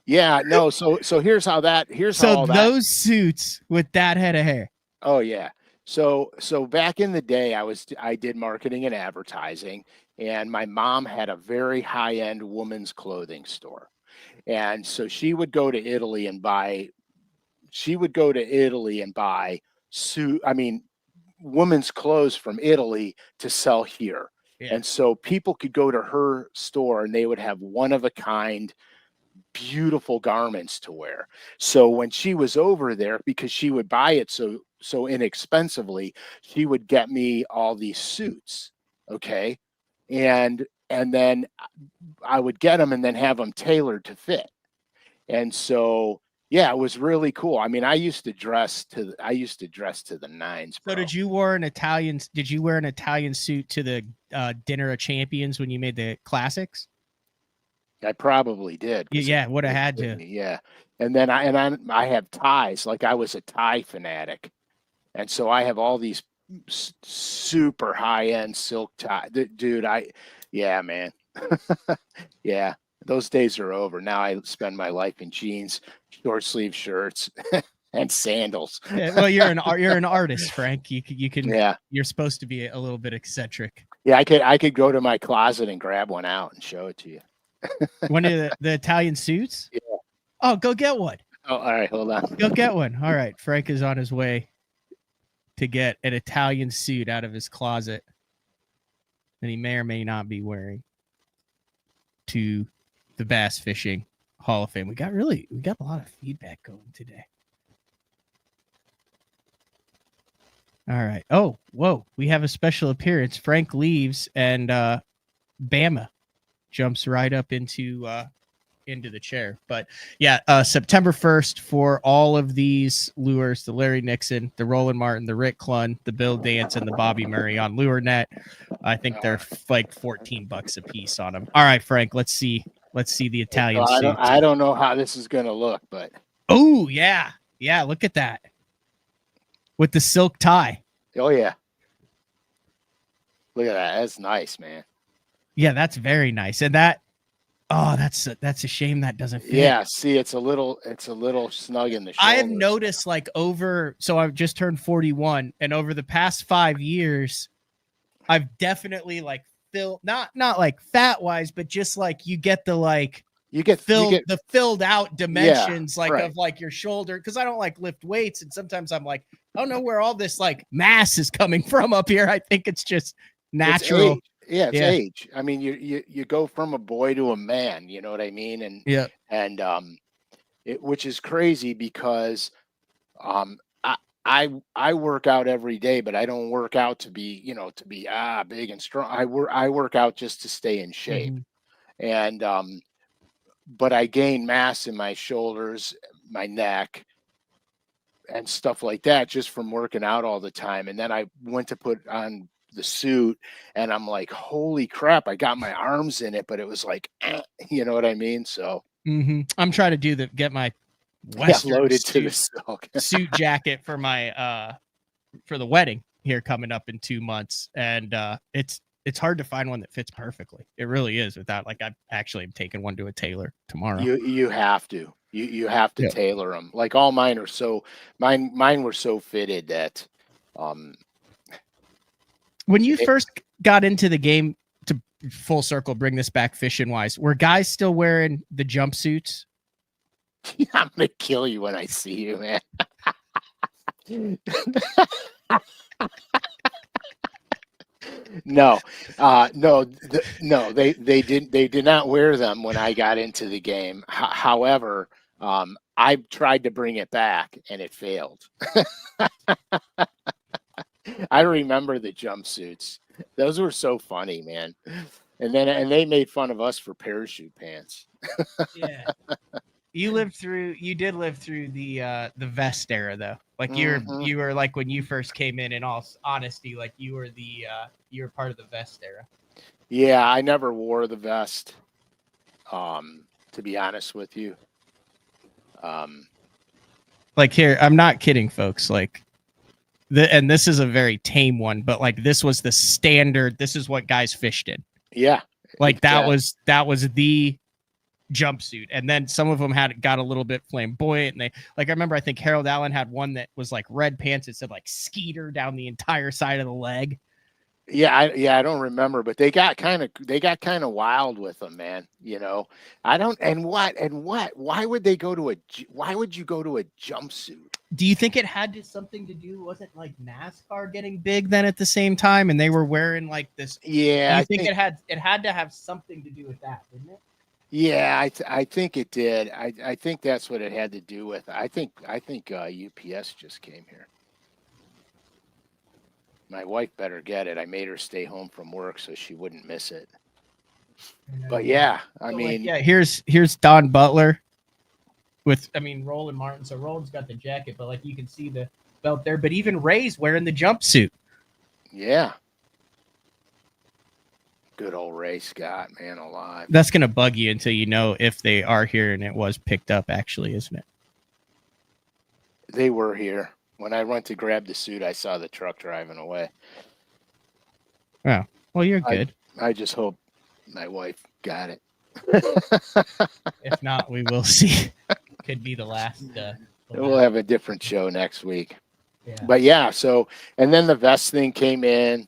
Yeah, no, so here's how those suits with that head of hair. Oh, yeah. So back in the day, I did marketing and advertising, and my mom had a very high-end women's clothing store. And so she would go to Italy and buy women's clothes from Italy to sell here. Yeah. And so people could go to her store and they would have one of a kind beautiful garments to wear. So when she was over there, because she would buy it so inexpensively, she would get me all these suits. Okay. And then I would get them and then have them tailored to fit. And so yeah, it was really cool. I mean, I used to dress to the nines, So bro. did you wear an Italian suit to the Dinner of Champions when you made the classics? I probably did because Yeah, would have it had fit to. me. Yeah. And then I have ties. Like I was a tie fanatic. And so I have all these super high end silk tie. Dude, yeah, man. Yeah, those days are over. Now I spend my life in jeans, short sleeve shirts, and sandals. Yeah, well, you're an artist, Frank. You can Yeah. you're supposed to be a little bit eccentric. Yeah, I could go to my closet and grab one out and show it to you. One of the Italian suits? Yeah. Oh, go get one. Oh, all right, hold on. Go get one. All right. Frank is on his way to get an Italian suit out of his closet that he may or may not be wearing to the Bass Fishing Hall of Fame. We got a lot of feedback going today. All right. Oh, whoa. We have a special appearance. Frank leaves and Bama jumps right up into the chair. But yeah, September 1st for all of these lures, the Larry Nixon, the Roland Martin, the Rick Clunn, the Bill Dance, and the Bobby Murray on LureNet. I think they're like $14 a piece on them. All right, Frank, let's see the Italian suit. I don't know how this is gonna look, but oh yeah, look at that with the silk tie. oh yeah, look at that. That's nice, man. Yeah, that's very nice. And that's a shame that doesn't fit. Yeah, see, it's a little snug in the shoulders. I have noticed so I've just turned 41, and over the past 5 years, I've definitely like filled not like fat wise, but just like you get the filled out dimensions of like your shoulder, because I don't like lift weights, and sometimes I'm like, I don't know where all this like mass is coming from up here. I think it's just natural. It's age. I mean, you go from a boy to a man, you know what I mean? And which is crazy because I work out every day, but I don't work out to be big and strong. I work out just to stay in shape. Mm-hmm. And but I gain mass in my shoulders, my neck, and stuff like that just from working out all the time. And then I went to put on the suit and I'm like, holy crap, I got my arms in it, but it was like, you know what I mean? So I'm trying to get my Western loaded to the silk suit jacket for my for the wedding here coming up in 2 months, and it's hard to find one that fits perfectly. It really is. Without like, I actually am taking one to a tailor tomorrow. You have to tailor them. Like all mine are mine were so fitted that when you first got into the game, to full circle, bring this back fishing wise, were guys still wearing the jumpsuits? I'm gonna kill you when I see you, man. No, they did not wear them when I got into the game. However, I tried to bring it back and it failed. I remember the jumpsuits; those were so funny, man. And they made fun of us for parachute pants. Yeah. You did live through the vest era though. Like you were like, when you first came in all honesty, like you were part of the vest era. Yeah, I never wore the vest. To be honest with you. Like here, I'm not kidding, folks. Like and this is a very tame one, but like this was the standard. This is what guys fished in. Yeah. Like that was the jumpsuit, and then some of them got a little bit flamboyant, and they like, I remember, I think Harold Allen had one that was like red pants. It said like Skeeter down the entire side of the leg. I don't remember, but they got kind of wild with them, man. You know, why would you go to a jumpsuit? Do you think it had something to do? Wasn't like NASCAR getting big then at the same time, and they were wearing like this? Yeah, I think it had to have something to do with that, didn't it? Yeah, I think it did. I think that's what it had to do with. I think UPS just came here. My wife better get it. I made her stay home from work so she wouldn't miss it. But yeah, I So, mean, yeah, here's Don Butler with, Roland Martin. So Roland's got the jacket, but like you can see the belt there. But even Ray's wearing the jumpsuit. yeah. Good old Ray Scott, man alive. That's gonna bug you until you know if they are here and it was picked up, actually, isn't it? They were here. When I went to grab the suit, I saw the truck driving away. Oh, well, you're good. I just hope my wife got it. If not, we will see. Could be the last. We'll have a different show next week. Yeah. But yeah, so and then the vest thing came in.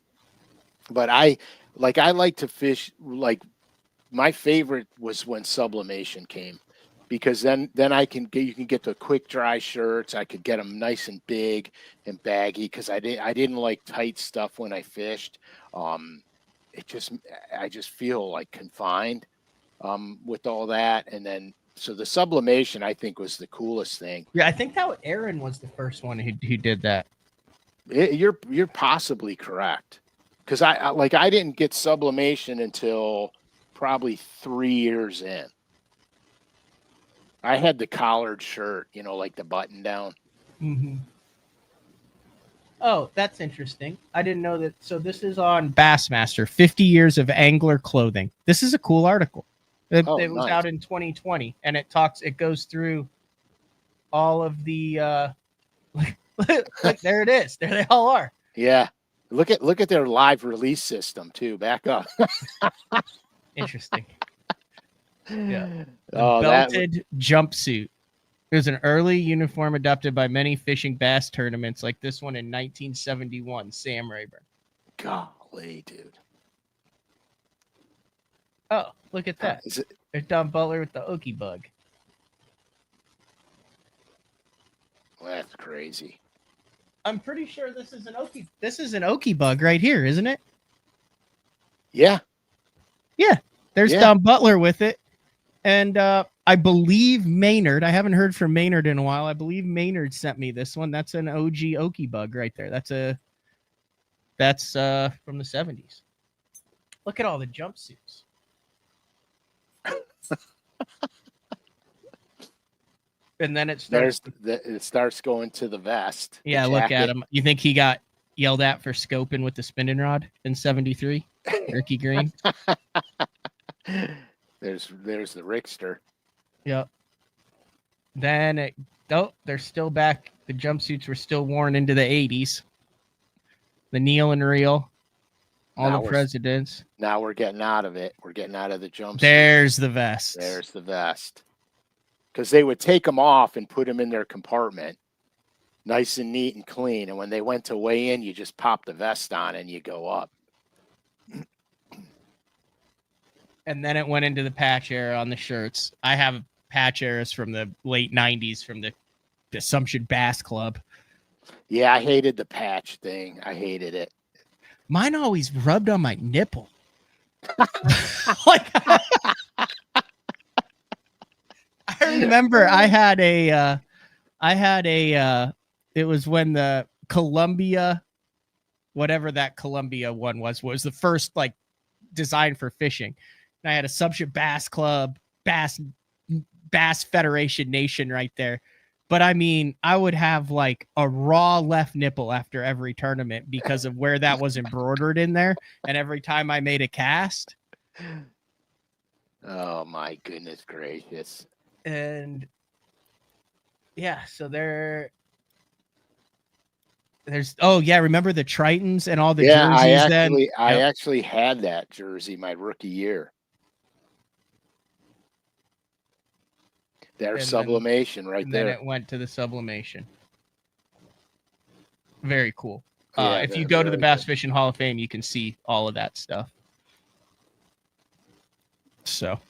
But I like to fish, like my favorite was when sublimation came, because then you can get the quick dry shirts. I could get them nice and big and baggy because I didn't like tight stuff when I fished. I just feel like confined with all that. And then so the sublimation I think was the coolest thing. Yeah, I think that Aaron was the first one who did that. You're possibly correct, because I didn't get sublimation until probably 3 years in. I had the collared shirt, like the button down. Mm-hmm. Oh, that's interesting. I didn't know that. So this is on Bassmaster, 50 years of angler clothing. This is a cool article. It was Nice. out in 2020, and it goes through all of the look, there it is. There they all are. Yeah. Look at their live release system too. Back up. Interesting. Yeah. Oh, belted jumpsuit. It was an early uniform adopted by many fishing bass tournaments, like this one in 1971. Sam Rayburn. Golly, dude. Oh, look at that. There's Don Butler with the Okie bug. Well, that's crazy. I'm pretty sure this is an Okie bug right here, isn't it? Yeah. Yeah. There's Don Butler with it. And I believe Maynard, I haven't heard from Maynard in a while. I believe Maynard sent me this one. That's an OG Okie bug right there. That's from the 70s. Look at all the jumpsuits. And then it starts going to the vest. Yeah, look at him. You think he got yelled at for scoping with the spinning rod in 73? Ricky Green. There's the Rickster. Yep. Then they're still back. The jumpsuits were still worn into the 80s. The Neil and Reel. All the presidents. Now we're getting out of it. We're getting out of the jumpsuit. There's the vest. There's the vest. Because they would take them off and put them in their compartment, nice and neat and clean. And when they went to weigh in, you just pop the vest on and you go up. And then it went into the patch era on the shirts. I have patch eras from the late 90s from the Assumption Bass Club. Yeah, I hated the patch thing. I hated it. Mine always rubbed on my nipple. I remember I had a it was when the Columbia, whatever that Columbia one was the first like design for fishing. And I had Assumption Bass Club, Bass Federation Nation right there. But I mean, I would have like a raw left nipple after every tournament because of where that was embroidered in there. And every time I made a cast. Oh my goodness gracious. And yeah, so there's remember the Tritons and all the jerseys? I actually had that jersey my rookie year. There's sublimation right there. Then it went to the sublimation. Very cool. If you go to the Bass Fishing Hall of Fame, you can see all of that stuff. So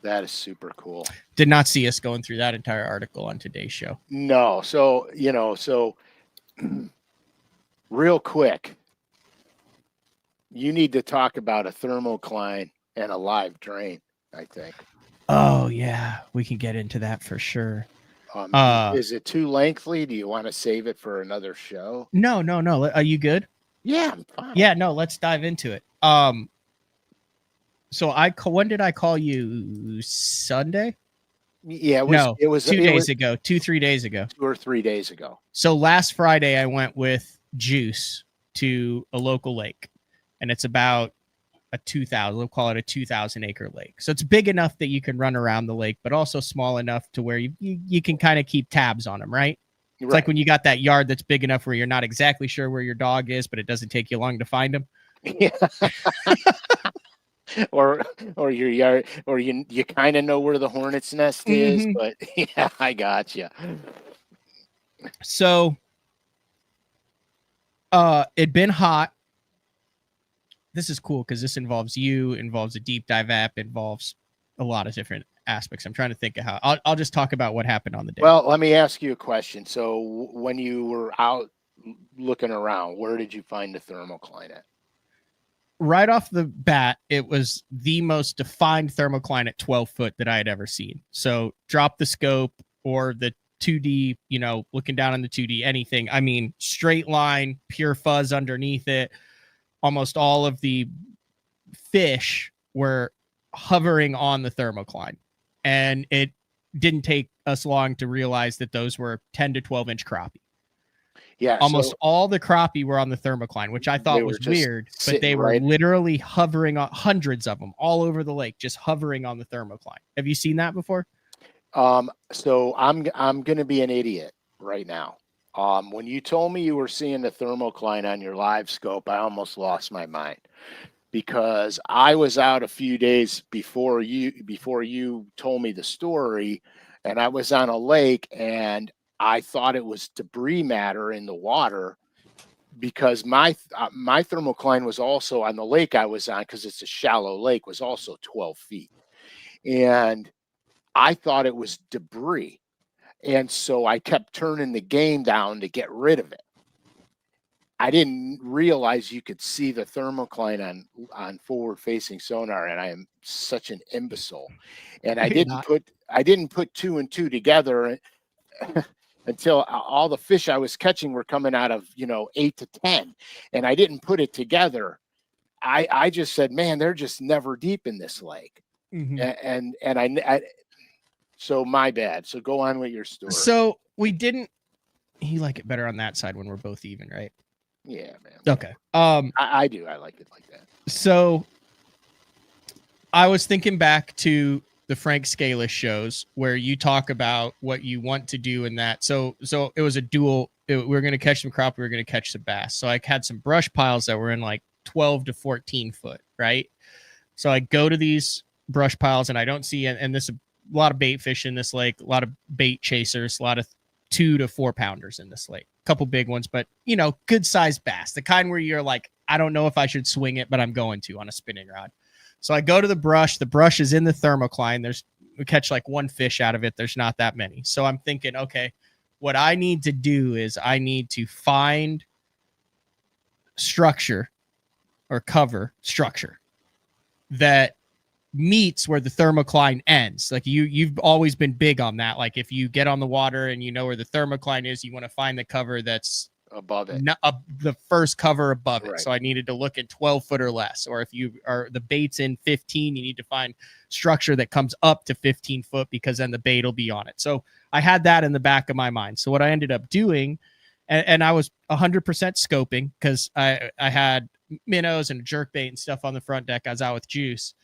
that is super cool. Did not see us going through that entire article on today's show. No. So, real quick, you need to talk about a thermocline and a live drain, I think. Oh yeah, we can get into that for sure. Is it too lengthy? Do you want to save it for another show? No. Are you good? Yeah, I'm fine. Yeah, no, let's dive into it. So when did I call you? Sunday? Yeah, No, it was 2 days ago, 3 days ago. 2 or 3 days ago. So last Friday, I went with Juice to a local lake, and it's about a 2,000. We'll call it a 2,000-acre lake. So it's big enough that you can run around the lake, but also small enough to where you can kind of keep tabs on them, right? It's like when you got that yard that's big enough where you're not exactly sure where your dog is, but it doesn't take you long to find him. Yeah. or your yard, or you kind of know where the hornet's nest is, but yeah, I got you. So it'd been hot. This is cool because this involves involves a deep dive app, involves a lot of different aspects. I'm trying to think of how I'll just talk about what happened on the day. Well, let me ask you a question. So when you were out looking around, where did you find the thermocline at? Right off the bat, it was the most defined thermocline at 12 foot that I had ever seen. So drop the scope or the 2D, looking down on the 2D, anything. I mean, straight line, pure fuzz underneath it. Almost all of the fish were hovering on the thermocline. And it didn't take us long to realize that those were 10 to 12 inch crappie. Yeah, almost all the crappie were on the thermocline, which I thought was weird, but they were literally hovering on, hundreds of them all over the lake, just hovering on the thermocline. Have you seen that before? So I'm going to be an idiot right now. When you told me you were seeing the thermocline on your live scope, I almost lost my mind because I was out a few days before you told me the story, and I was on a lake and I thought it was debris matter in the water because my thermocline was also on the lake I was on, because it's a shallow lake, was also 12 feet. And I thought it was debris. And so I kept turning the game down to get rid of it. I didn't realize you could see the thermocline on forward facing sonar, and I am such an imbecile. And I didn't put two and two together until all the fish I was catching were coming out of 8 to 10, and I didn't put it together. I just said, man, they're just never deep in this lake. And I so my bad. So go on with your story. So we didn't. You like it better on that side when we're both even, right? Yeah, man. Okay. I do. I like it like that. So I was thinking back to the Frank Scalish shows where you talk about what you want to do in that. So it was a dual. We were going to catch some crappie. We were going to catch some bass. So I had some brush piles that were in like 12 to 14 foot, right? So I go to these brush piles and I don't see, and this a lot of bait fish in this lake, a lot of bait chasers, a lot of 2 to 4 pounders in this lake, a couple big ones, but good sized bass, the kind where you're like, I don't know if I should swing it, but I'm going to on a spinning rod. So I go to the brush is in the thermocline. We catch like one fish out of it. There's not that many. So I'm thinking, okay, what I need to do is I need to find structure or cover structure that meets where the thermocline ends. Like you've always been big on that. Like if you get on the water and you know where the thermocline is, you want to find the cover that's above it, the first cover above it. Right. So I needed to look at 12 foot or less. Or if you are the bait's in 15, you need to find structure that comes up to 15 foot because then the bait will be on it. So I had that in the back of my mind. So what I ended up doing, and I was 100% scoping because I had minnows and jerkbait and stuff on the front deck. I was out with Juice.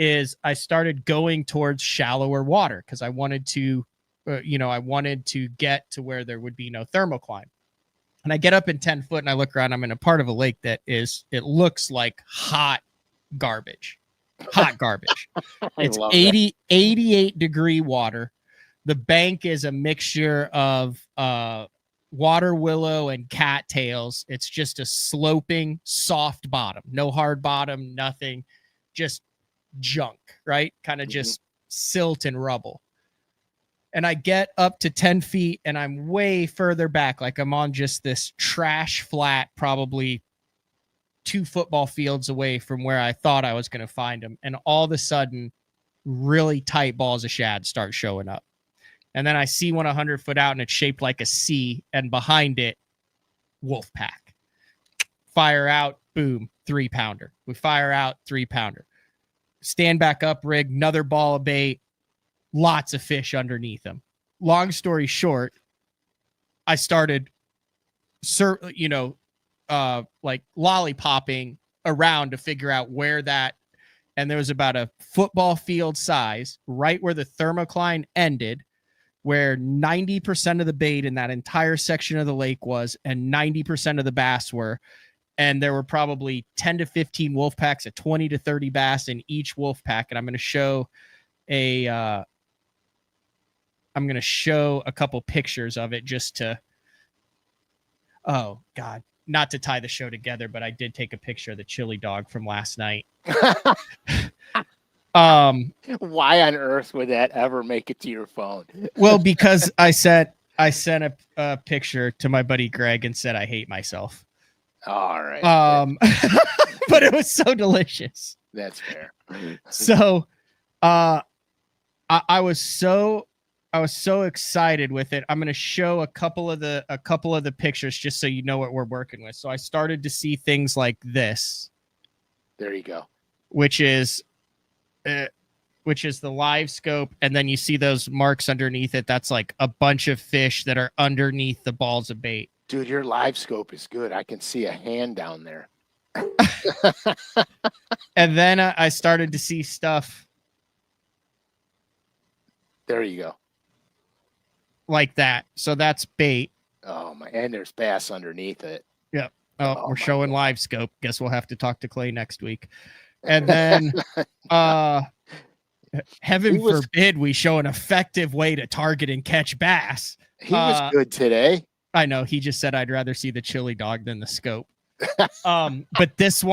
Is I started going towards shallower water because I wanted to, I wanted to get to where there would be no thermocline. And I get up in 10 foot and I look around. I'm in a part of a lake that it looks like hot garbage. It's 88 degree water. The bank is a mixture of water willow and cattails. It's just a sloping, soft bottom, no hard bottom, nothing, just junk, right? Kind of just silt and rubble. And I get up to 10 feet and I'm way further back. Like I'm on just this trash flat, probably 2 football fields away from where I thought I was going to find them. And all of a sudden really tight balls of shad start showing up. And then I see one 100 foot out and it's shaped like a C, and behind it, wolf pack. Fire out, boom, 3-pounder. We fire out, 3-pounder. Stand back up, rig, another ball of bait, lots of fish underneath them. Long story short, I started, like lollipopping around to figure out where that, and there was about a football field size right where the thermocline ended, where 90% of the bait in that entire section of the lake was, and 90% of the bass were. And there were probably 10 to 15 wolf packs of 20 to 30 bass in each wolf pack. And I'm going to show a couple pictures of it just to, oh God, not to tie the show together, but I did take a picture of the chili dog from last night. Why on earth would that ever make it to your phone? Well, because I sent a picture to my buddy Greg and said I hate myself. All right. But it was so delicious. That's fair. So, I was so excited with it. I'm going to show a couple of the pictures just so you know what we're working with. So I started to see things like this. There you go. Which is the live scope, and then you see those marks underneath it. That's like a bunch of fish that are underneath the balls of bait. Dude, your live scope is good. I can see a hand down there. And then I started to see stuff. There you go. Like that. So that's bait. Oh my! And there's bass underneath it. Yep. Oh, we're showing live scope. Guess we'll have to talk to Clay next week. And then, heaven forbid we show an effective way to target and catch bass. He was good today. I know. He just said I'd rather see the chili dog than the scope. But this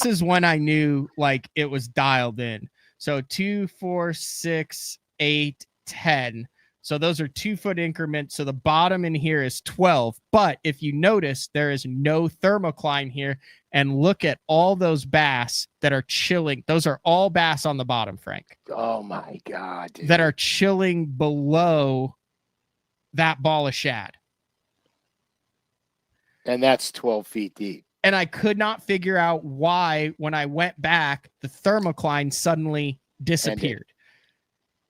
is when I knew like it was dialed in. So 2, 4, 6, 8, 10. So those are 2-foot increments. So the bottom in here is 12. But if you notice, there is no thermocline here. And look at all those bass that are chilling. Those are all bass on the bottom, Frank. Oh my God. Dude. That are chilling below that ball of shad. And that's 12 feet deep. And I could not figure out why, when I went back, the thermocline suddenly disappeared.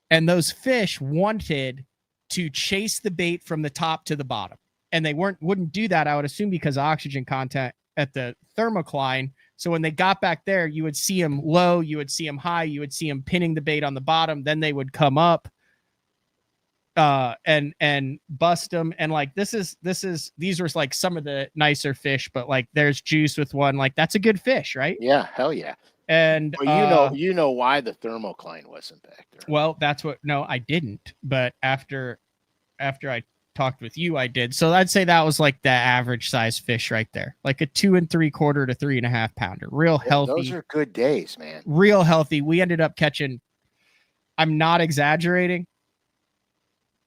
And those fish wanted to chase the bait from the top to the bottom. And they wouldn't do that, I would assume, because of oxygen content at the thermocline. So when they got back there, you would see them low, you would see them high, you would see them pinning the bait on the bottom. Then they would come up and bust them. And like, these were like some of the nicer fish, but like there's Juice with one, like that's a good fish, right? Yeah. Hell yeah. And well, you know why the thermocline wasn't back there. Well, no, I didn't. But after I talked with you, I did. So I'd say that was like the average size fish right there, like a 2 3/4 to 3.5 pounder. Real healthy. Those are good days, man. Real healthy. We ended up catching, I'm not exaggerating,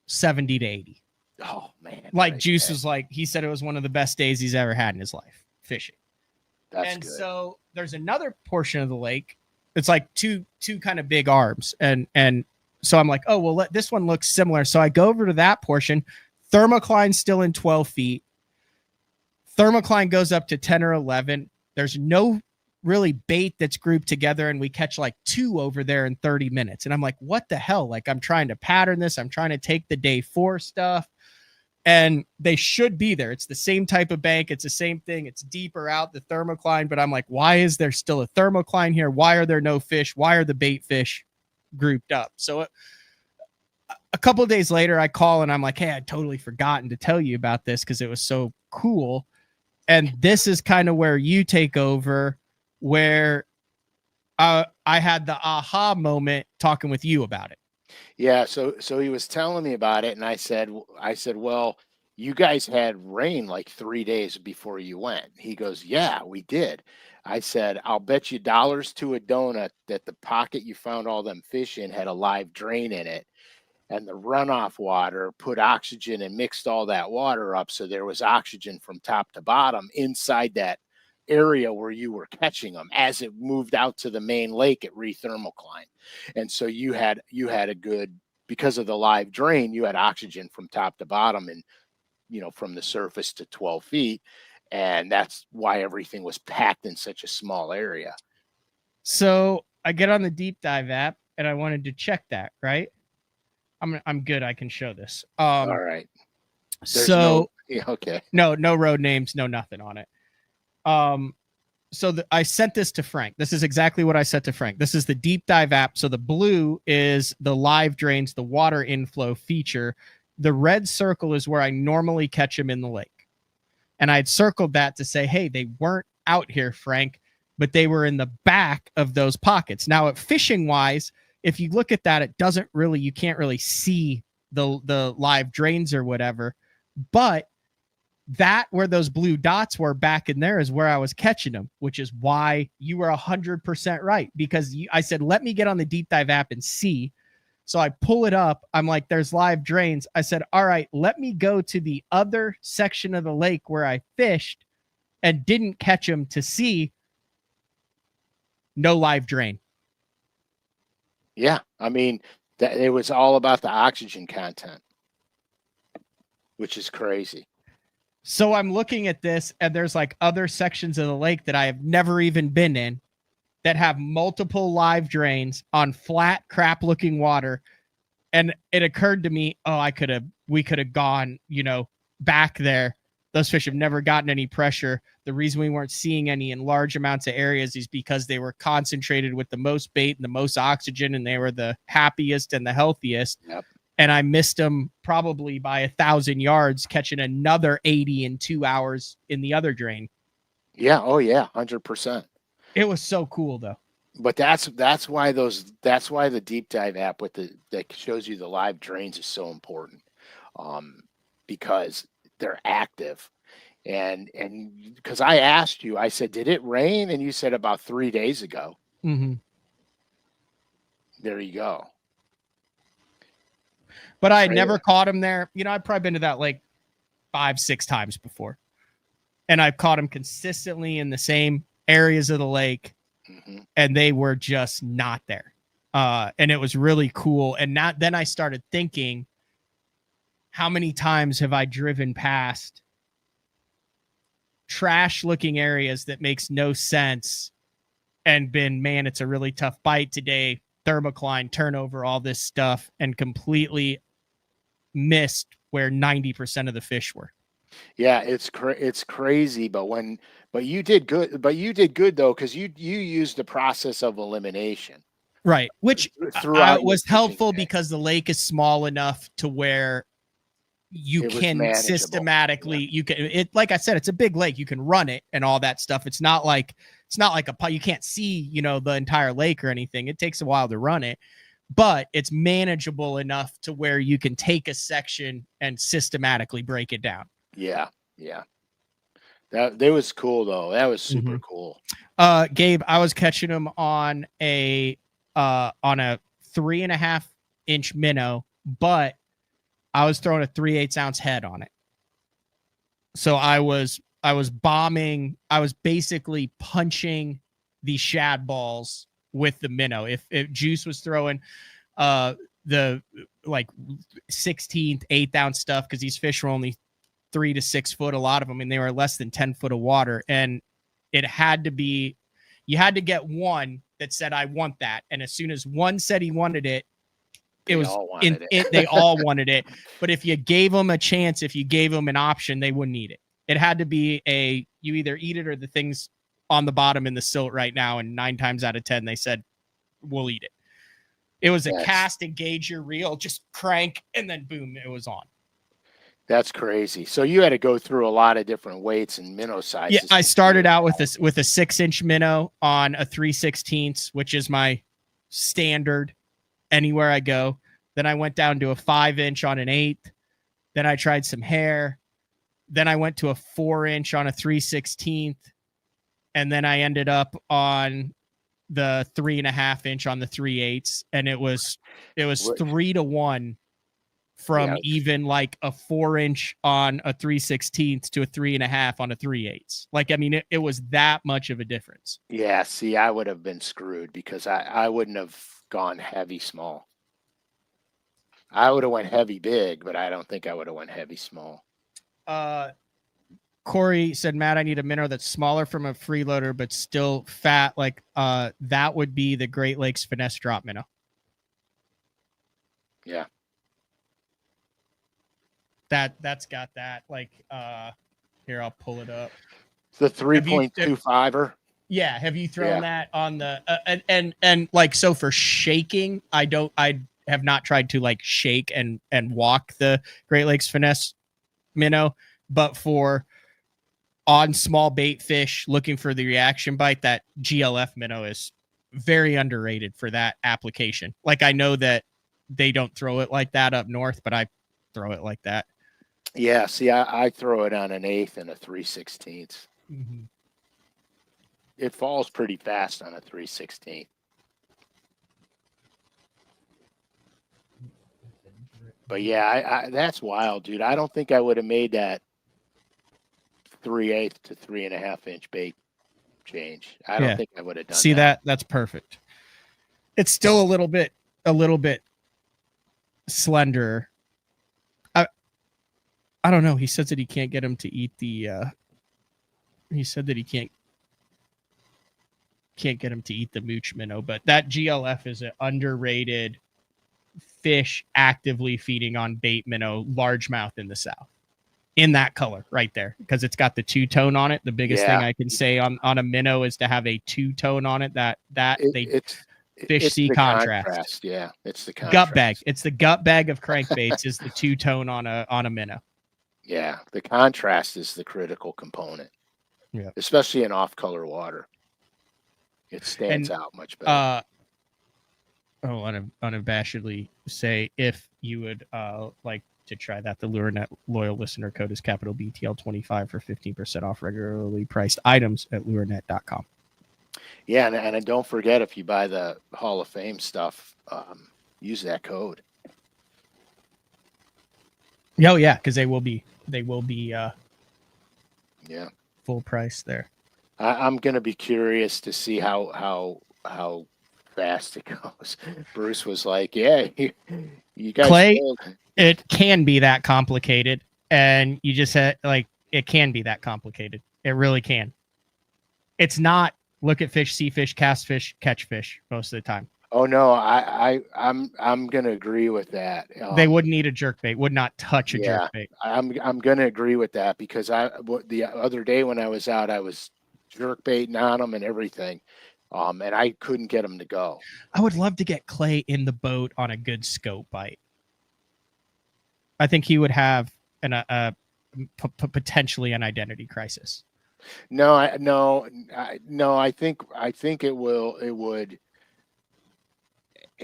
70 to 80. Oh man. Like Juice was like, he said it was one of the best days he's ever had in his life fishing. That's good. So there's another portion of the lake. It's like two kind of big arms. And so I'm like, oh, well, this one looks similar. So I go over to that portion. Thermocline's still in 12 feet. Thermocline goes up to 10 or 11. There's no really bait that's grouped together. And we catch like 2 over there in 30 minutes. And I'm like, what the hell? Like, I'm trying to pattern this. I'm trying to take the day 4 stuff. And they should be there. It's the same type of bank. It's the same thing. It's deeper out, the thermocline. But I'm like, why is there still a thermocline here? Why are there no fish? Why are the bait fish grouped up? So a couple of days later, I call and I'm like, hey, I'd totally forgotten to tell you about this because it was so cool. And this is kind of where you take over, where I had the aha moment talking with you about it. Yeah, so he was telling me about it, and I said, well, you guys had rain like 3 days before you went. He goes, yeah, we did. I said, I'll bet you dollars to a donut that the pocket you found all them fish in had a live drain in it, and the runoff water put oxygen and mixed all that water up, so there was oxygen from top to bottom inside that area where you were catching them as it moved out to the main lake at Thermocline. And so you had a good, because of the live drain, you had oxygen from top to bottom and, from the surface to 12 feet. And that's why everything was packed in such a small area. So I get on the deep dive app and I wanted to check that, right? I'm good. I can show this. All right. Okay. No road names, no nothing on it. So I sent this to Frank. This is exactly what I said to Frank. This is the deep dive app. So the blue is the live drains, the water inflow feature. The red circle is where I normally catch them in the lake. And I'd circled that to say, hey, they weren't out here, Frank, but they were in the back of those pockets. Now, fishing wise, if you look at that, it doesn't really, you can't really see the live drains or whatever. But that where those blue dots were back in there is where I was catching them, which is why you were 100% right. Because I said, let me get on the deep dive app and see. So I pull it up. I'm like, there's live drains. I said, all right, let me go to the other section of the lake where I fished and didn't catch them to see. No live drain. Yeah. I mean, it was all about the oxygen content, which is crazy. So I'm looking at this and there's like other sections of the lake that I have never even been in that have multiple live drains on flat crap looking water. And it occurred to me, we could have gone, back there. Those fish have never gotten any pressure. The reason we weren't seeing any in large amounts of areas is because they were concentrated with the most bait and the most oxygen, and they were the happiest and the healthiest. Yep. And I missed them probably by 1,000 yards, catching another 80 in 2 hours in the other drain. Yeah. Oh yeah. 100%. It was so cool though. But that's why the deep dive app that shows you the live drains is so important. Because they're active. And because I asked you, I said, did it rain? And you said about 3 days ago. Mm-hmm. There you go. But I had never caught him there. I've probably been to that lake 5-6 times before. And I've caught him consistently in the same areas of the lake. Mm-hmm. And they were just not there. And it was really cool. And then I started thinking, how many times have I driven past trash looking areas that makes no sense and been, man, it's a really tough bite today. Thermocline, turnover, all this stuff, and completely missed where 90% of the fish were. Yeah, it's crazy, but you did good. But you did good though, because you used the process of elimination, right? Which was helpful because the lake is small enough to where you can systematically, like I said, it's a big lake. You can run it and all that stuff. It's not like you can't see, the entire lake or anything. It takes a while to run it, but it's manageable enough to where you can take a section and systematically break it down. Yeah. Yeah. That was cool though. That was super cool. Gabe, I was catching them on a 3.5 inch minnow, but I was throwing a 3/8 ounce head on it. So I was bombing. I was basically punching the shad balls with the minnow. If Juice was throwing the like 16th, 1/8 ounce stuff, because these fish were only 3 to 6 foot, a lot of them, and they were less than 10 foot of water. And it had to be, you had to get one that said, I want that. And as soon as one said he wanted it, they all wanted it. But if you gave them a chance, if you gave them an option, they wouldn't eat it. It had to be you either eat it or the thing's on the bottom in the silt right now. And 9 times out of 10, they said, we'll eat it. It was a cast, engage your reel, just crank, and then boom, it was on. That's crazy. So you had to go through a lot of different weights and minnow sizes. Yeah, I started out with a 6-inch minnow on a 3/16, which is my standard anywhere I go. Then I went down to a 5-inch on an 1/8. Then I tried some hair. Then I went to a 4-inch on a 3/16. And then I ended up on the 3.5 inch on the 3/8. And it was 3-1 from Yeah. even like a 4-inch on a 3/16 to a 3.5 on a 3/8. Like, I mean, it was that much of a difference. Yeah, see, I would have been screwed because I wouldn't have gone heavy small. I would have went heavy big, but I don't think I would have went heavy small. Corey said, Matt, I need a minnow that's smaller from a freeloader, but still fat. Like, that would be the Great Lakes finesse drop minnow. Yeah. That's got that. Like, here, I'll pull it up. The 3.25er. Yeah. Have you thrown that on the, and like, so for shaking, I have not tried to like shake and walk the Great Lakes finesse minnow, but for on small bait fish looking for the reaction bite, that GLF minnow is very underrated for that application. Like, I know that they don't throw it like that up north, but I throw it like that. Yeah, see, I throw it on an 1/8 and a 3/16. Mm-hmm. It falls pretty fast on a 3/16. But yeah, I that's wild, dude. I don't think I would have made that 3/8 to 3.5 inch bait change. I don't think I would have done See that. that's perfect. It's still a little bit slender. I don't know. He says that he can't get him to eat the he said that he can't get him to eat the mooch minnow, but that GLF is an underrated fish actively feeding on bait minnow, largemouth in the South. In that color right there, because it's got the two-tone on it. The biggest thing I can say on a minnow is to have a two-tone on it. Fish see contrast. Yeah, it's the contrast. Gut bag. It's the gut bag of crankbaits is the two-tone on a minnow. Yeah, the contrast is the critical component. Yeah, especially in off-color water, it stands out much better. Unabashedly say, if you would like to try that, the LureNet loyal listener code is capital BTL25 for 15% off regularly priced items at lurenet.com. Yeah, and don't forget, if you buy the Hall of Fame stuff, use that code. Oh yeah, because they will be full price there. I'm gonna be curious to see how fast it goes. Bruce was like, "Yeah, you guys." Clay, it can be that complicated, and you just said like it can be that complicated. It really can. It's not look at fish, see fish, cast fish, catch fish most of the time. Oh no, I'm gonna agree with that. They wouldn't need a jerkbait. Would not touch a jerkbait. I'm gonna agree with that because the other day when I was out, I was jerkbaiting on them and everything, and I couldn't get them to go. I would love to get Clay in the boat on a good scope bite. I think he would have potentially an identity crisis. No, I think it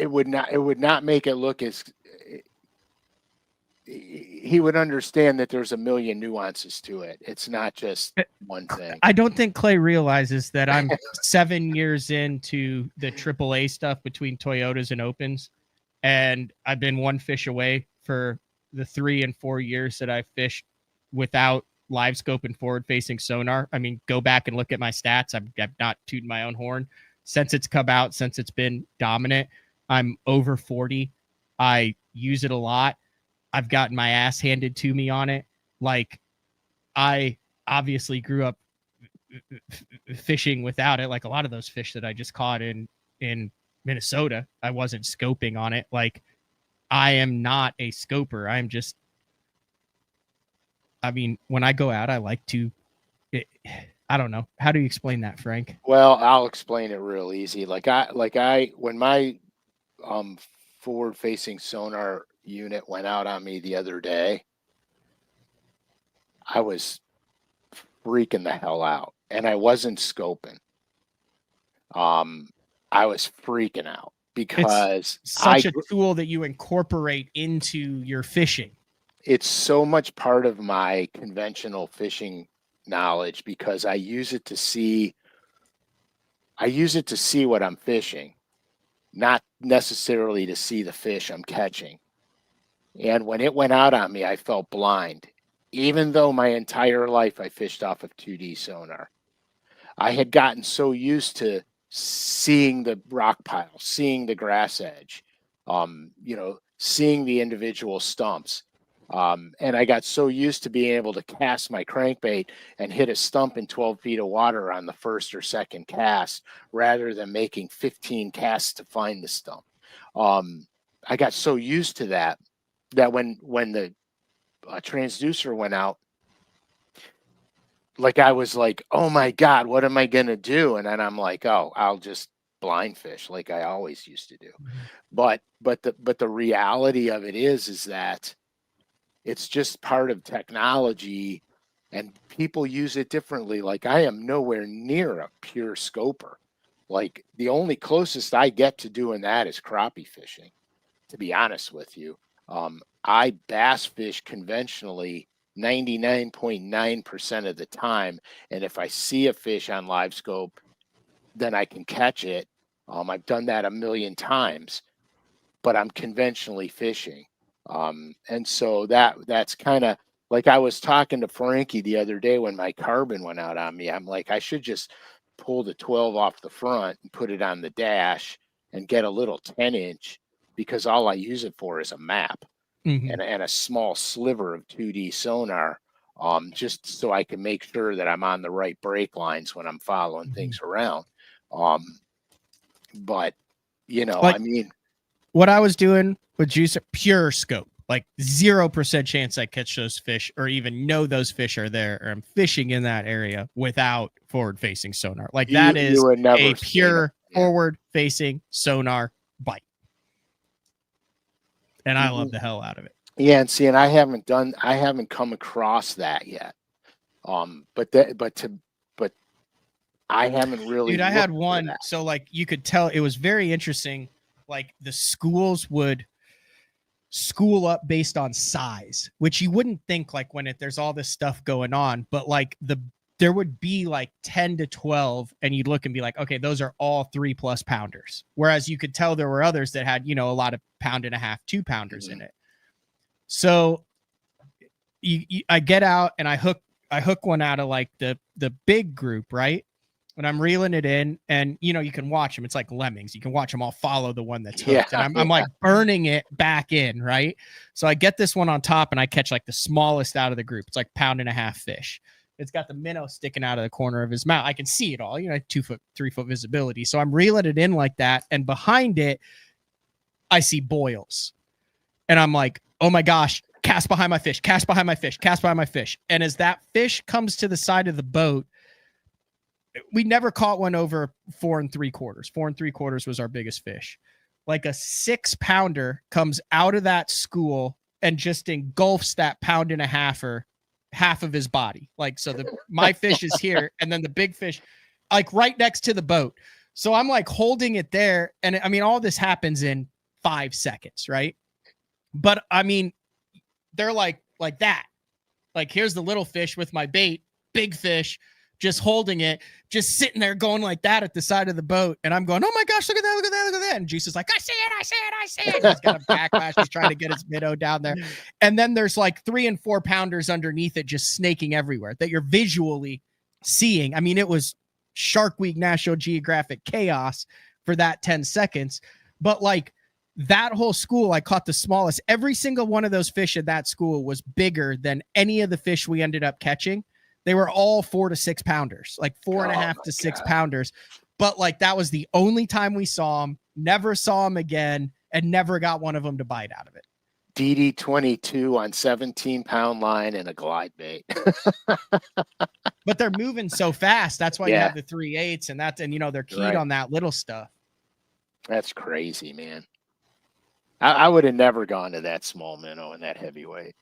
would not make it look as. He would understand that there's a million nuances to it. It's not just one thing. I don't think Clay realizes that I'm 7 years into the AAA stuff between Toyotas and Opens, and I've been one fish away for the 3 and 4 years that I fished without live scope and forward facing sonar. I mean, go back and look at my stats. I've not tooted my own horn since it's come out, since it's been dominant. I'm over 40. I use it a lot. I've gotten my ass handed to me on it. Like, I obviously grew up fishing without it. Like a lot of those fish that I just caught in Minnesota, I wasn't scoping on it. Like, I am not a scoper. I'm just, I mean, when I go out, I like to, I don't know. How do you explain that, Frank? Well, I'll explain it real easy. When my forward facing sonar unit went out on me the other day, I was freaking the hell out, and I wasn't scoping. I was freaking out because it's such a tool that you incorporate into your fishing. It's so much part of my conventional fishing knowledge because I use it to see what I'm fishing, not necessarily to see the fish I'm catching. And when it went out on me, I felt blind. Even though my entire life I fished off of 2D sonar, I had gotten so used to seeing the rock pile, seeing the grass edge, seeing the individual stumps. And I got so used to being able to cast my crankbait and hit a stump in 12 feet of water on the first or second cast rather than making 15 casts to find the stump. I got so used to that when the transducer went out, like I was like, oh my God, what am I gonna do? And then I'm like, oh, I'll just blind fish like I always used to do. But the reality of it is that it's just part of technology and people use it differently. Like I am nowhere near a pure scoper. Like the only closest I get to doing that is crappie fishing, to be honest with you. I bass fish conventionally 99.9% of the time. And if I see a fish on live scope, then I can catch it. I've done that a million times, but I'm conventionally fishing. And so that's kind of like I was talking to Frankie the other day when my carbon went out on me. I'm like, I should just pull the 12 off the front and put it on the dash and get a little 10-inch because all I use it for is a map and a small sliver of 2D sonar, just so I can make sure that I'm on the right break lines when I'm following things around. But Like I mean, what I was doing with juicer, pure scope, like 0% chance I catch those fish or even know those fish are there, or I'm fishing in that area without forward facing sonar. Like that is would never a pure forward facing sonar bite. And I love the hell out of it. Yeah, and see, and I haven't come across that yet. But I haven't really. Dude, I had one. So like you could tell it was very interesting. Like the schools would school up based on size, which you wouldn't think like when there's all this stuff going on, but like there would be like 10 to 12 and you'd look and be like, okay, those are all 3+ pounders. Whereas you could tell there were others that had, a lot of 1.5 pound, 2 pounders in it. So I get out and I hook one out of like the big group, right? And I'm reeling it in, and you can watch them. It's like lemmings. You can watch them all follow the one that's hooked. And I'm like burning it back in, right? So I get this one on top and I catch like the smallest out of the group. It's like 1.5 pound fish. It's got the minnow sticking out of the corner of his mouth. I can see it all, 2 foot, 3 foot visibility. So I'm reeling it in like that. And behind it, I see boils. And I'm like, oh my gosh, cast behind my fish, cast behind my fish, cast behind my fish. And as that fish comes to the side of the boat, we never caught one over 4 3/4. 4 3/4 was our biggest fish. Like a 6 pounder comes out of that school and just engulfs that 1.5 pounder, half of his body. Like, so my fish is here and then the big fish, like right next to the boat. So I'm like holding it there. And I mean, all this happens in 5 seconds, right? But I mean, they're like that. Like, here's the little fish with my bait, big fish, just holding it, just sitting there going like that at the side of the boat. And I'm going, oh my gosh, look at that, look at that, look at that. And Juice is like, I see it, I see it, I see it. He's got a backlash. He's trying to get his minnow down there. And then there's like 3 and 4 pounders underneath it, just snaking everywhere that you're visually seeing. I mean, it was Shark Week National Geographic chaos for that 10 seconds. But like, that whole school, I caught the smallest. Every single one of those fish at that school was bigger than any of the fish we ended up catching. They were all 4 to 6 pounders, like 4.5 to 6 pounders. But like, that was the only time we saw them, never saw them again, and never got one of them to bite out of it. DD22 on 17-pound line and a glide bait. But they're moving so fast. That's why you have the 3/8 and that, and they're keyed on that little stuff. That's crazy, man. I would have never gone to that small minnow and that heavyweight.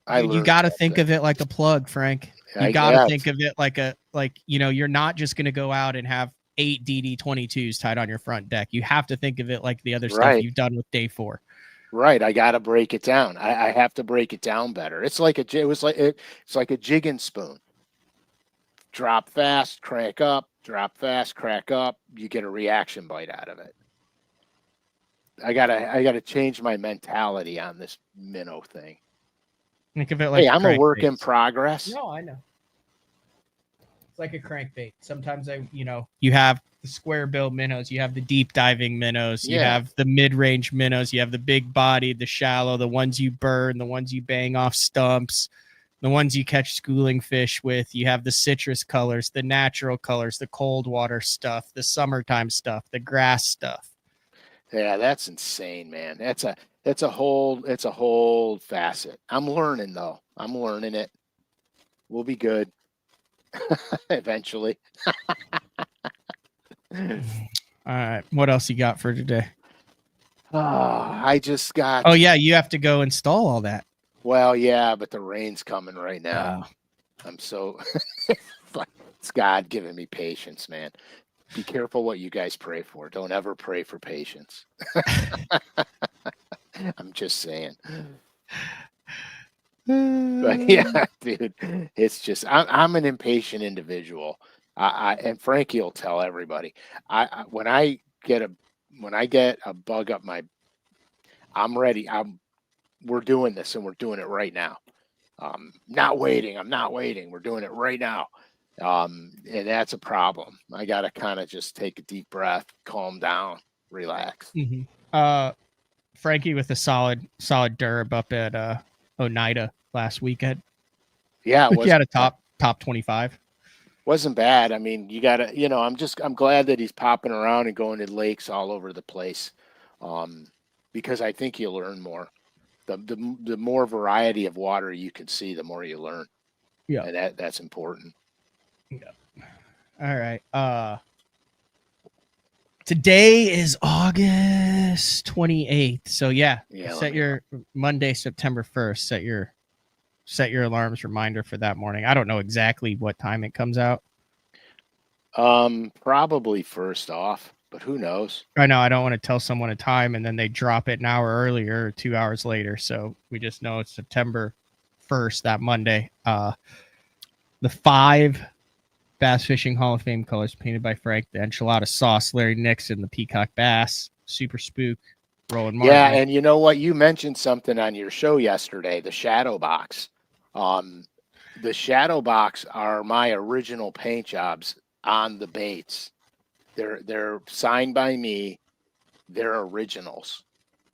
You got to think of it like a plug, Frank. You got to think of it like you're not just going to go out and have 8 DD22s tied on your front deck. You have to think of it like the other stuff you've done with day 4. Right. I got to break it down. I have to break it down better. It's like it's like a jig and spoon. Drop fast, crank up, drop fast, crack up. You get a reaction bite out of it. I gotta change my mentality on this minnow thing. Think of it like Hey, I'm a work in crankbaits. progress. No, I know. It's like a crankbait. Sometimes you have the square bill minnows, you have the deep diving minnows, you Yeah. have the mid range minnows, you have the big bodied, the shallow, the ones you burn, the ones you bang off stumps, the ones you catch schooling fish with. You have the citrus colors, the natural colors, the cold water stuff, the summertime stuff, the grass stuff. Yeah, that's insane, man. That's a whole facet. I'm learning though. I'm learning it. We'll be good eventually. All right. What else you got for today? I just got. Oh, yeah. You have to go install all that. Well, yeah, but the rain's coming right now. I'm so. It's God giving me patience, man. Be careful what you guys pray for. Don't ever pray for patience. I'm just saying. But yeah, dude, it's just I'm an impatient individual. And Frankie will tell everybody. When I get a bug up my, I'm ready. We're doing this and we're doing it right now. Not waiting. I'm not waiting. We're doing it right now. And that's a problem. I gotta kind of just take a deep breath, calm down, relax. Frankie with a solid derb up at Oneida last weekend. Yeah, he had a top 25. Wasn't bad. I mean, you gotta, I'm glad that he's popping around and going to lakes all over the place, because I think you learn more. The more variety of water you can see, the more you learn. Yeah, and that's important. Yeah. All right. Today is August 28th. So yeah set your Monday, September 1st. Set your alarms reminder for that morning. I don't know exactly what time it comes out. Probably first off, but who knows? I know I don't want to tell someone a time and then they drop it an hour earlier or 2 hours later. So we just know it's September 1st, that Monday. The 5 Bass Fishing Hall of Fame colors painted by Frank, the enchilada sauce, Larry Nixon, the peacock bass, Super Spook, Roland Martin. Yeah, and you know what? You mentioned something on your show yesterday, the shadow box. The shadow box are my original paint jobs on the baits. They're signed by me. They're originals.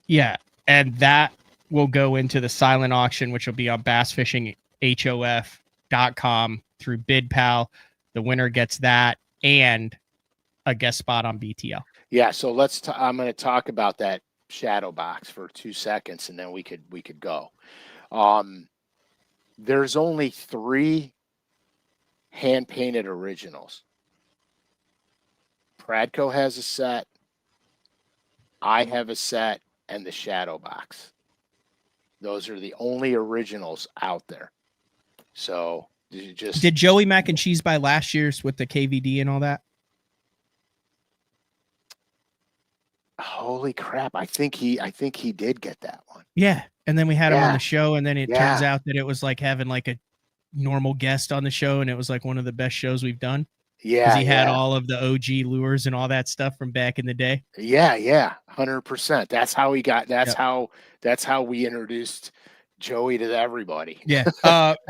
Yeah, and that will go into the silent auction, which will be on bassfishinghof.com through BidPal. The winner gets that and a guest spot on BTL. Yeah, so I'm going to talk about that shadow box for 2 seconds, and then we could go. There's only 3 hand painted originals. Pradco has a set. I have a set, and the shadow box. Those are the only originals out there. So did Joey Mac and Cheese buy last year's with the KVD and all that? Holy crap! I think he did get that one. Yeah, and then we had him on the show, and then it turns out that it was like having like a normal guest on the show, and it was like one of the best shows we've done. Yeah, because he had all of the OG lures and all that stuff from back in the day. Yeah, 100%. That's how he got. That's how we introduced Joey to everybody. Yeah.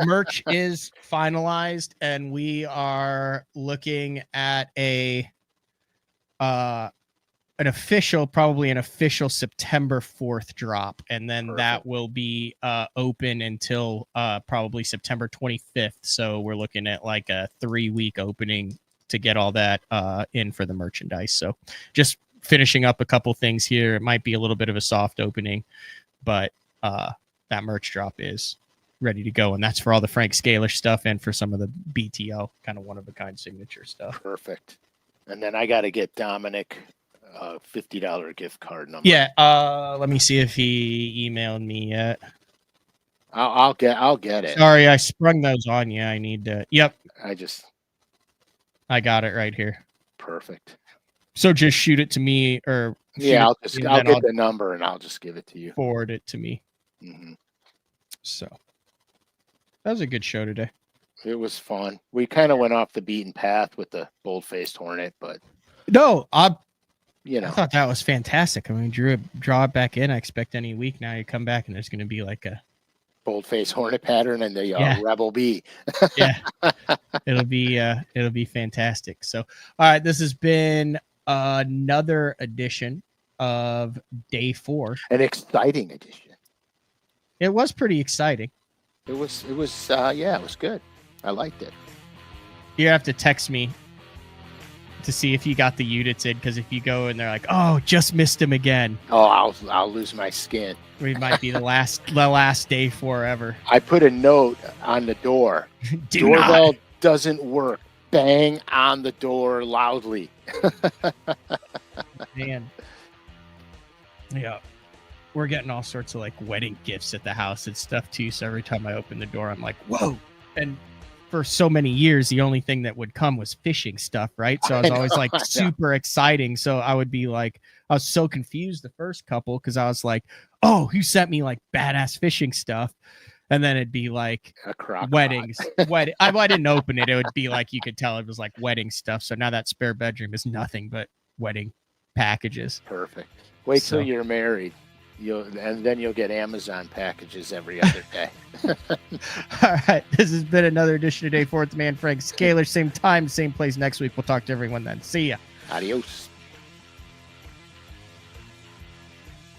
Merch is finalized, and we are looking at probably an official September 4th drop, and then that will be open until probably September 25th. So we're looking at like a 3-week opening to get all that in for the merchandise. So just finishing up a couple things here. It might be a little bit of a soft opening, but that merch drop is ready to go, and that's for all the Frank Scalish stuff and for some of the BTL kind of one-of-a-kind signature stuff. Perfect. And then I got to get Dominic $50 gift card number. Yeah, let me see if he emailed me yet. I'll get it. Sorry, I sprung those on you. I need to. Yep. I got it right here. Perfect. So just shoot it to me, or I'll get the number and I'll just give it to you. Forward it to me. Mm-hmm. So that was a good show today. It was fun. We kind of went off the beaten path with the bold-faced hornet, but no, you I know, thought that was fantastic. I mean, draw it back in. I expect any week now you come back and there's going to be like a bold-faced hornet pattern and the Yeah. rebel bee. yeah. It'll be fantastic. So, all right, this has been another edition of day 4. An exciting edition. It was pretty exciting. It was yeah, it was good. I liked it. You have to text me to see if you got the units in, because if you go and they're like, "Oh, just missed him again," Oh, I'll lose my skin. we might be the last day forever. I put a note on the door. Doorbell doesn't work. Bang on the door loudly. Man. Yeah. We're getting all sorts of like wedding gifts at the house and stuff too. So every time I open the door, I'm like, whoa. And for so many years, the only thing that would come was fishing stuff, right? So I was always like super exciting. So I would be like, I was so confused the first couple because I was like, oh, you sent me like badass fishing stuff. And then it'd be like weddings. I didn't open it. It would be like, you could tell it was like wedding stuff. So now that spare bedroom is nothing but wedding packages. Perfect. Wait till you're married. And then you'll get Amazon packages every other day. All right. This has been another edition of Day 4 with the man Frank Scalish. Same time, same place next week. We'll talk to everyone then. See ya. Adios.